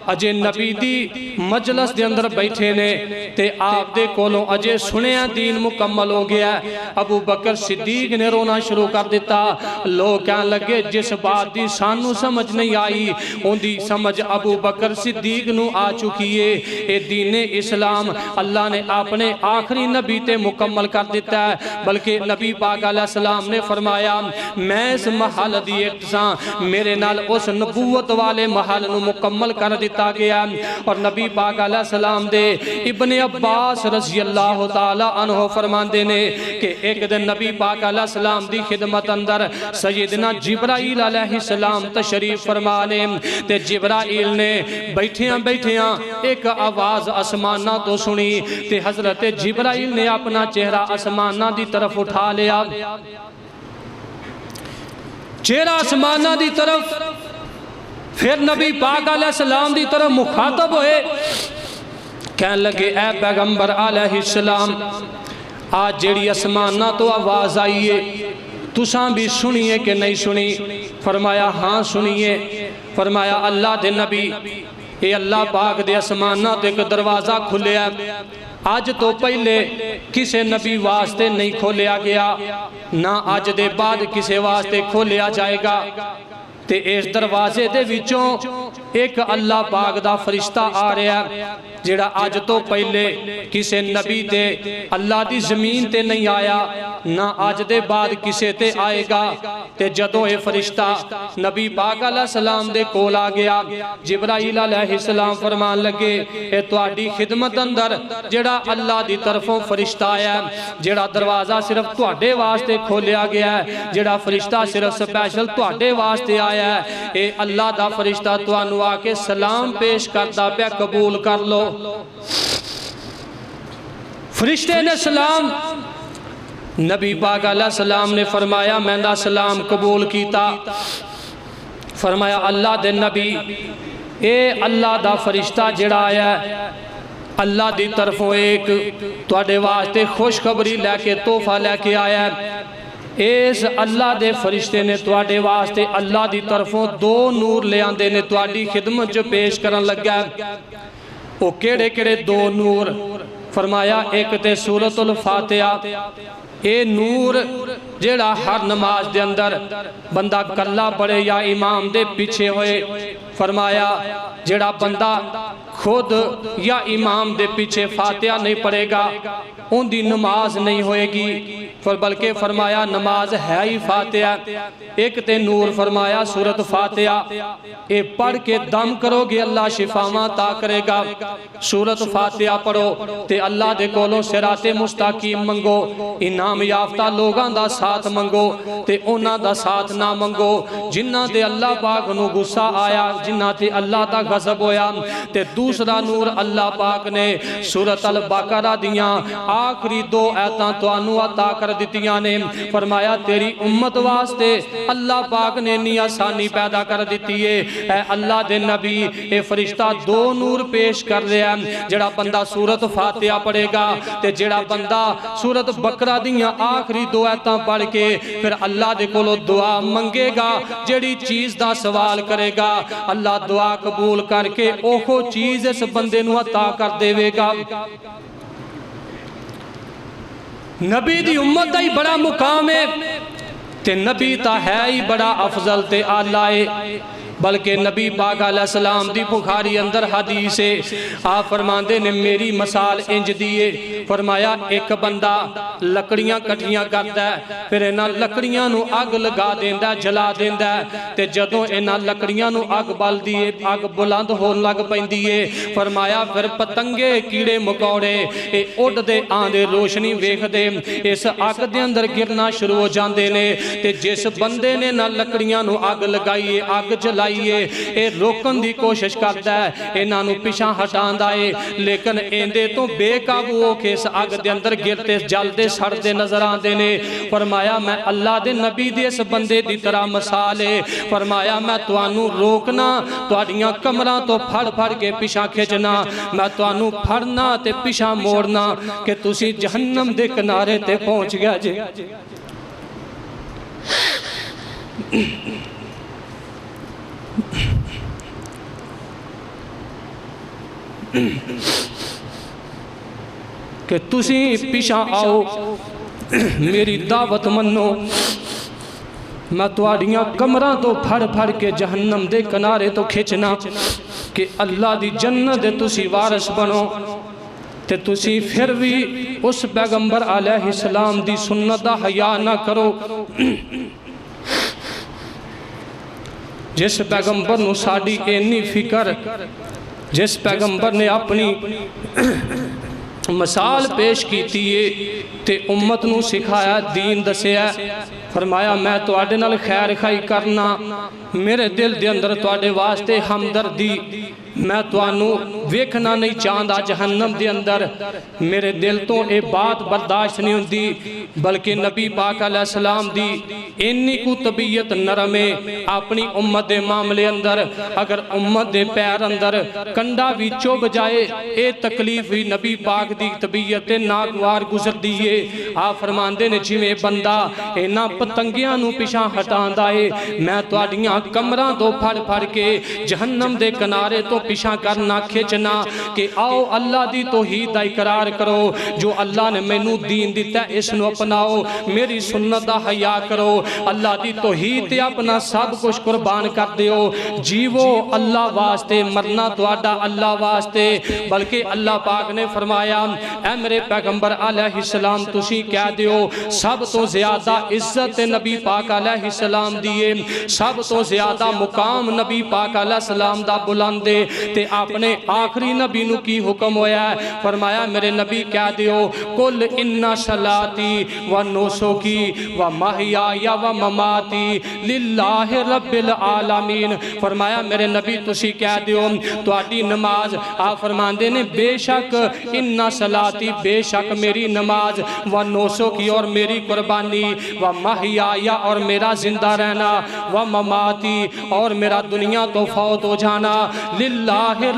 اجے نبی دی مجلس دے اندر بیٹھے نے تے آپ دے کولوں اجے سنیا دین مکمل ہو گیا ابو بکر صدیق نے رونا شروع کر دیتا لوگ کہنے لگے جس بات دی سانو سمجھ نہیں آئی ان دی سمجھ ابو بکر صدیق نو آ چکی ہے اے دین اسلام اللہ نے اپنے آخری نبی تے مکمل کر دیتا ہے بلکہ نبی پاک علیہ السلام نے فرمایا میں اس محل دی اقتصاں میرے نال اس نبوت والے محل نو مکمل کر دیتا گیا اور نبی پاک علیہ السلام دے ابن عباس رضی اللہ تعالی عنہ فرماندے نے کہ ایک دن نبی پاک علیہ السلام دی خدمت اندر سیدنا جبرائیل علیہ السلام تشریف فرمانے تے جبرائیل نے بیٹھیاں ایک آواز آسمانہ تو سنی تے حضرت جبرائیل نے اپنا چہرہ آسمانہ دی طرف اٹھا لیا چہرہ آسمانہ دی طرف پھر نبی پاک علیہ السلام دی طرف مخاطب ہوئے کہنے لگے اے پیغمبر علیہ السلام آج جیڑی آسمانہ تو آواز آئیے تساں بھی سنیے کہ نہیں سنی فرمایا ہاں سنیے فرمایا اللہ دے نبی اے اللہ پاک دے آسمانہ تو ایک دروازہ کھلے آج تو پہلے کسے نبی واسطے نہیں کھولیا گیا نہ آج دے بعد کسے واسطے کھولیا جائے گا تے اس دروازے دے وچوں ایک اللہ پاک دا فرشتہ آ رہا ہے جڑا آج تو پہلے کسے نبی تے اللہ دی زمین تے نہیں آیا نہ آج دے بعد کسے تے آئے گا تے جدوں اے فرشتہ نبی پاک علیہ السلام دے کول آ گیا جبرائیل علیہ السلام فرمان لگے اے تواڈی خدمت اندر جڑا اللہ دی طرفوں فرشتہ آیا جڑا دروازہ صرف تواڈے واسطے کھولیا گیا ہے جڑا فرشتہ صرف سپیشل تواڈے واسطے آیا ہے اے اللہ دا فرشتہ توانو آ کے سلام پیش کردا پیا قبول کر لو فرشتے نے سلام نبی پاک علیہ السلام نے فرمایا میں دا سلام قبول کیتا فرمایا اللہ دے نبی اے اللہ دا فرشتہ جڑا آیا ہے اللہ دی طرفوں ایک تواڈے واسطے خوشخبری لے کے تحفہ لے کے آیا ہے اس اللہ دے فرشتے نے تواڈے واسطے اللہ دی طرفوں دو نور لے آندے نے تواڈی خدمت جو پیش کرن لگا وہ کیڑے کیڑے دو نور فرمایا ایک تے سورۃ الفاتحہ اے نور جیڑا ہر نماز دے اندر بندہ کلہ پڑھے یا امام دے پیچھے ہوئے فرمایا جیڑا بندہ خود یا امام دے پیچھے فاتحہ نہیں پڑھے گا ان دی نماز نہیں ہوئے گی بلکہ فرمایا نماز ہے ہی فاتحہ ایک تے نور فرمایا سورۃ فاتحہ اے پڑھ کے دم کرو گے اللہ شفاواں عطا کرے گا سورۃ فاتحہ پڑھو تے اللہ دے کولوں صراط مستقیم منگو انعام یافتہ لوگاں دا ساتھ منگو تے انہاں دا ساتھ نہ منگو جنہاں تے اللہ پاک نو غصہ آیا جنہاں تے اللہ دا غضب ہویا تے دوسرا نور اللہ پاک نے سورۃ البقرہ دیاں آخری دو آیتاں توانو عطا کر دیتیاں نے فرمایا تیری امت واسطے اللہ پاک نے نی آسانی پیدا کر دیتی ہے اے اللہ دے نبی اے فرشتہ دو نور پیش کر رہا ہے جڑا بندہ سورۃ فاتحہ پڑھے گا تے جڑا بندہ سورۃ بقرہ دیاں آخری دو آیتاں پڑھ کے پھر اللہ دے کولو دعا منگے گا جڑی چیز دا سوال کرے گا اللہ دعا قبول کر کے اوہو چیز اس بندے نو عطا کر دے گا نبی دی امت دا ہی بڑا مقام ہے تے نبی تا ہے ہی بڑا افضل تے آلہ ہے بلکہ نبی پاک علیہ السلام دی بخاری اندر حدیث ہے، آپ فرماندے نے میری مثال انج دیئے، فرمایا ایک بندہ لکڑیاں کٹھیاں کرتا ہے، پھر انہاں لکڑیاں نو اگ لگا دیندہ ہے، جلا دیندہ ہے، تے جدوں انہاں لکڑیاں نو اگ بال دیئے، اگ بلند ہون لگ پیندیئے، فرمایا پھر پتنگے کیڑے مکوڑے اے اڑ دے آندے روشنی ویکھ دے اس اگ دے اندر گرنا شروع ہو جاندے نے، تے جس بندے نے نہ لکڑیاں نو اگ لگائیے اگ جلائیے اے روکن دی کوشش کردا ہے، انہاں نو پیچھے ہٹاندا ہے، لیکن ایندے تو بے قابو ہو کے اس اگ دے اندر گرتے جلدے سڑدے نظر آندے نے۔ فرمایا میں اللہ دے نبی دے اس بندے دی طرح مثال ہے، فرمایا میں توانو روکنا، تواڈیاں کمراں تو پھڑ پھڑ کے پیچھے کھچنا، میں توانو پھڑنا تے پیچھے موڑنا کہ تسی جہنم دے کنارے تے پہنچ گیا جے۔ کہ تسی پیچھے آؤ، میری دعوت منو، میں تواڈیاں کمراں تو پھڑ پھڑ کے جہنم دے کنارے تو کھچنا کہ اللہ دی جنت دے تسی وارث بنو، تے تسی پھر بھی اس پیغمبر علیہ السلام دی سنت دا حیا نہ کرو جس پیغمبر نو ساڑی اینی فکر، جس پیغمبر نے اپنی مثال پیش کیتی ہے تے امت نو سکھایا دین دسیا، فرمایا میں تواڈے نال خیر خائی کرنا، میرے دل دے اندر تواڈے واسطے ہمدردی، میں توانو ویکھنا نہیں چاہندا جہنم دے اندر، میرے دل تو اے بات برداشت نہیں ہوندی، بلکہ نبی پاک علیہ السلام دی انی کو طبیعت نرمے اپنی امت دے معاملے اندر، اگر امت دے پیر اندر کنڈا بھی چوب جائے اے تکلیف بھی نبی پاک دی طبیعت ناگوار گزر دیئے۔ آپ فرماندے نے جی میں بندہ اینا پتنگیاں نو پیچھے ہٹاندا ہے، میں تواڈیاں کمراں تو پھڑ پھڑ کے جہنم دے کنارے تو پیچھے کرنا کھچنا کہ آؤ اللہ دی توحید دا اقرار کرو، جو اللہ نے مینوں دین دیتا ہے اس نو اپناؤ، میری سنت دا حیا کرو، اللہ دی توحید تے اپنا سب کچھ قربان کر دیو، جیو اللہ واسطے، مرنا تواڈا اللہ واسطے۔ بلکہ اللہ پاک نے فرمایا اے میرے پیغمبر علیہ السلام تسی کہہ دیو سب تو زیادہ عزت نبی پاک علیہ السلام دیئے، سب تو زیادہ مقام نبی پاک علیہ السلام دا بلندے، تے اپنے آخری نبی نو کی حکم ہویا ہے، فرمایا میرے نبی کہہ دیو کل ان صلاتی و نسکی و محیای و مماتی للہ رب العالمین، فرمایا میرے نبی تسی کہہ دیو تواڈی نماز، آپ فرماندے نے بے شک ان صلاتی، بے شک میری نماز، و نسکی اور میری قربانی، و محیای اور میرا زندہ رہنا، و مماتی اور میرا دنیا تو فوت ہو جانا، للہ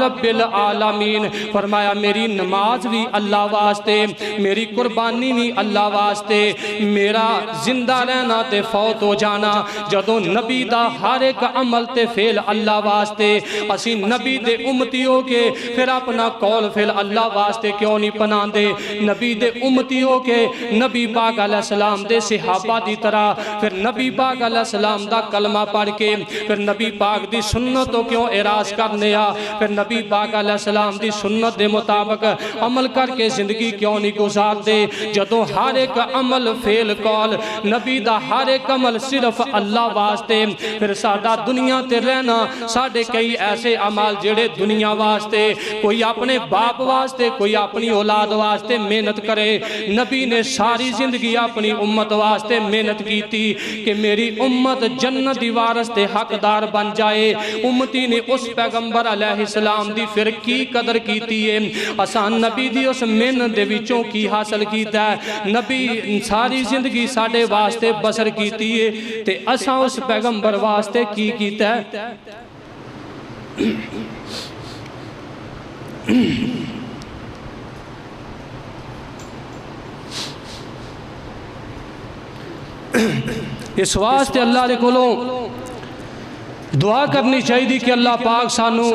رب العالمین، فرمایا میری نماز بھی اللہ واسطے، میری قربانی بھی اللہ واسطے، میرا زندہ رہنا تے فوت ہو جانا، جدوں نبی دا ہر ایک عمل تے فعل اللہ واسطے، اسی نبی دے امتیوں کے پھر اپنا قول فعل اللہ واسطے کیوں نہیں پناہ دے، نبی دے امتیوں کے نبی پاک علیہ السلام دے صحابہ دی طرح، پھر نبی پاک علیہ السلام دا کلمہ پڑھ کے، پھر نبی پاک دی سنتوں کیوں اعراض کرنے آ، پھر نبی پاک علیہ السلام دی سنت دے مطابق عمل کر کے زندگی کیوں نہیں گزار دے، جدوں ہر ایک عمل فعل قول نبی دا ہر ایک عمل صرف اللہ واسطے، پھر ساڈا دنیا تے رہنا ساڈے کئی ایسے عمال جڑے دنیا واسطے، کوئی اپنے باپ واسطے، کوئی اپنی اولاد واسطے محنت کرے، نبی نے ساری زندگی اپنی امت واسطے محنت کی تھی کہ میری امت جنت دی وارث تے حقدار بن جائے، امتی نے اس پیغمبر علیہ السلام دی پھر کی قدر کیتی ہے، آسان نبی دی اس محنت دے وچوں کی حاصل کیتا ہے، نبی ساری زندگی ساڈے واسطے بسر کیتی ہے تے اساں اس پیغمبر واسطے کی کیتا ہے۔ اس واسطے اللہ دے کولوں دعا کرنی چاہیے کہ اللہ پاک سانو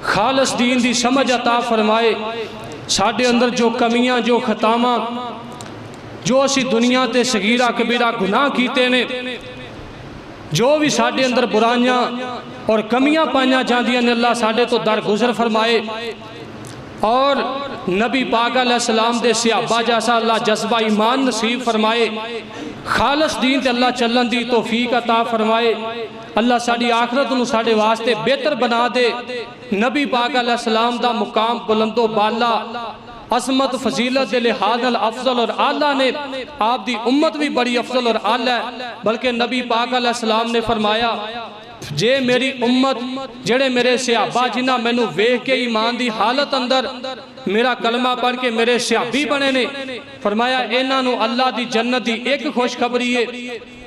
خالص دین دی سمجھ عطا فرمائے، ساڈے اندر جو کمیاں جو خطاواں جو اسی دنیا تے صغیرہ کبیرہ گناہ کیتے نے جو بھی ساڈے اندر برائیاں اور کمیاں پائیاں جاندیاں نے اللہ ساڈے تو درگزر فرمائے، اور نبی پاک علیہ السلام دے صحابہ جیسا اللہ جذبہ ایمان نصیب فرمائے، خالص دین تے اللہ چلن دی توفیق عطا فرمائے، اللہ ساڑی آخرت انہوں ساڑے واسطے بہتر بنا دے، نبی پاک علیہ السلام دا مقام بلند و بالا، عظمت فضیلت دے لحاظ افضل اور اعلیٰ نے، آپ دی امت بھی بڑی افضل اور اعلیٰ ہے، بلکہ نبی پاک علیہ السلام نے فرمایا جے میری امت جڑے میرے صحابہ جنہ میں نو ویکھ کے ایمان دی حالت اندر میرا کلمہ پڑھ کے میرے صحابی بنے نے، فرمایا انہاں نو اللہ دی جنت دی ایک خوشخبری ہے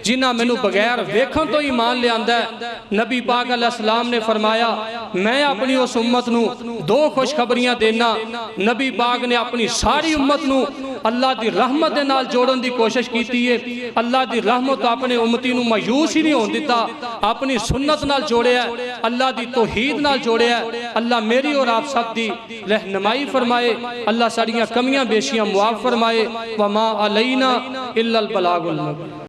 جنہ میں نو بغیر ویکھن تو ایمان لے آندہ ہے۔ نبی پاک علیہ السلام نے فرمایا میں اپنی اس امت نو دو خوشخبریاں دینا، نبی پاک نے اپنی ساری امت نو اللہ دی رحمت دے نال جوڑن دی کوشش کیتی ہے، اللہ دی رحمت اپنے امتی نو مایوس ہی نہیں ہون دیتا، اپنی سنت نال جوڑے ہے، اللہ دی توحید نال جوڑے ہے، اللہ میری اور آپ سب دی رہنمائی فرمائے، اللہ ساڑیاں کمیاں بیشیاں معاف فرمائے، وما علینا الا البلاغ المبین۔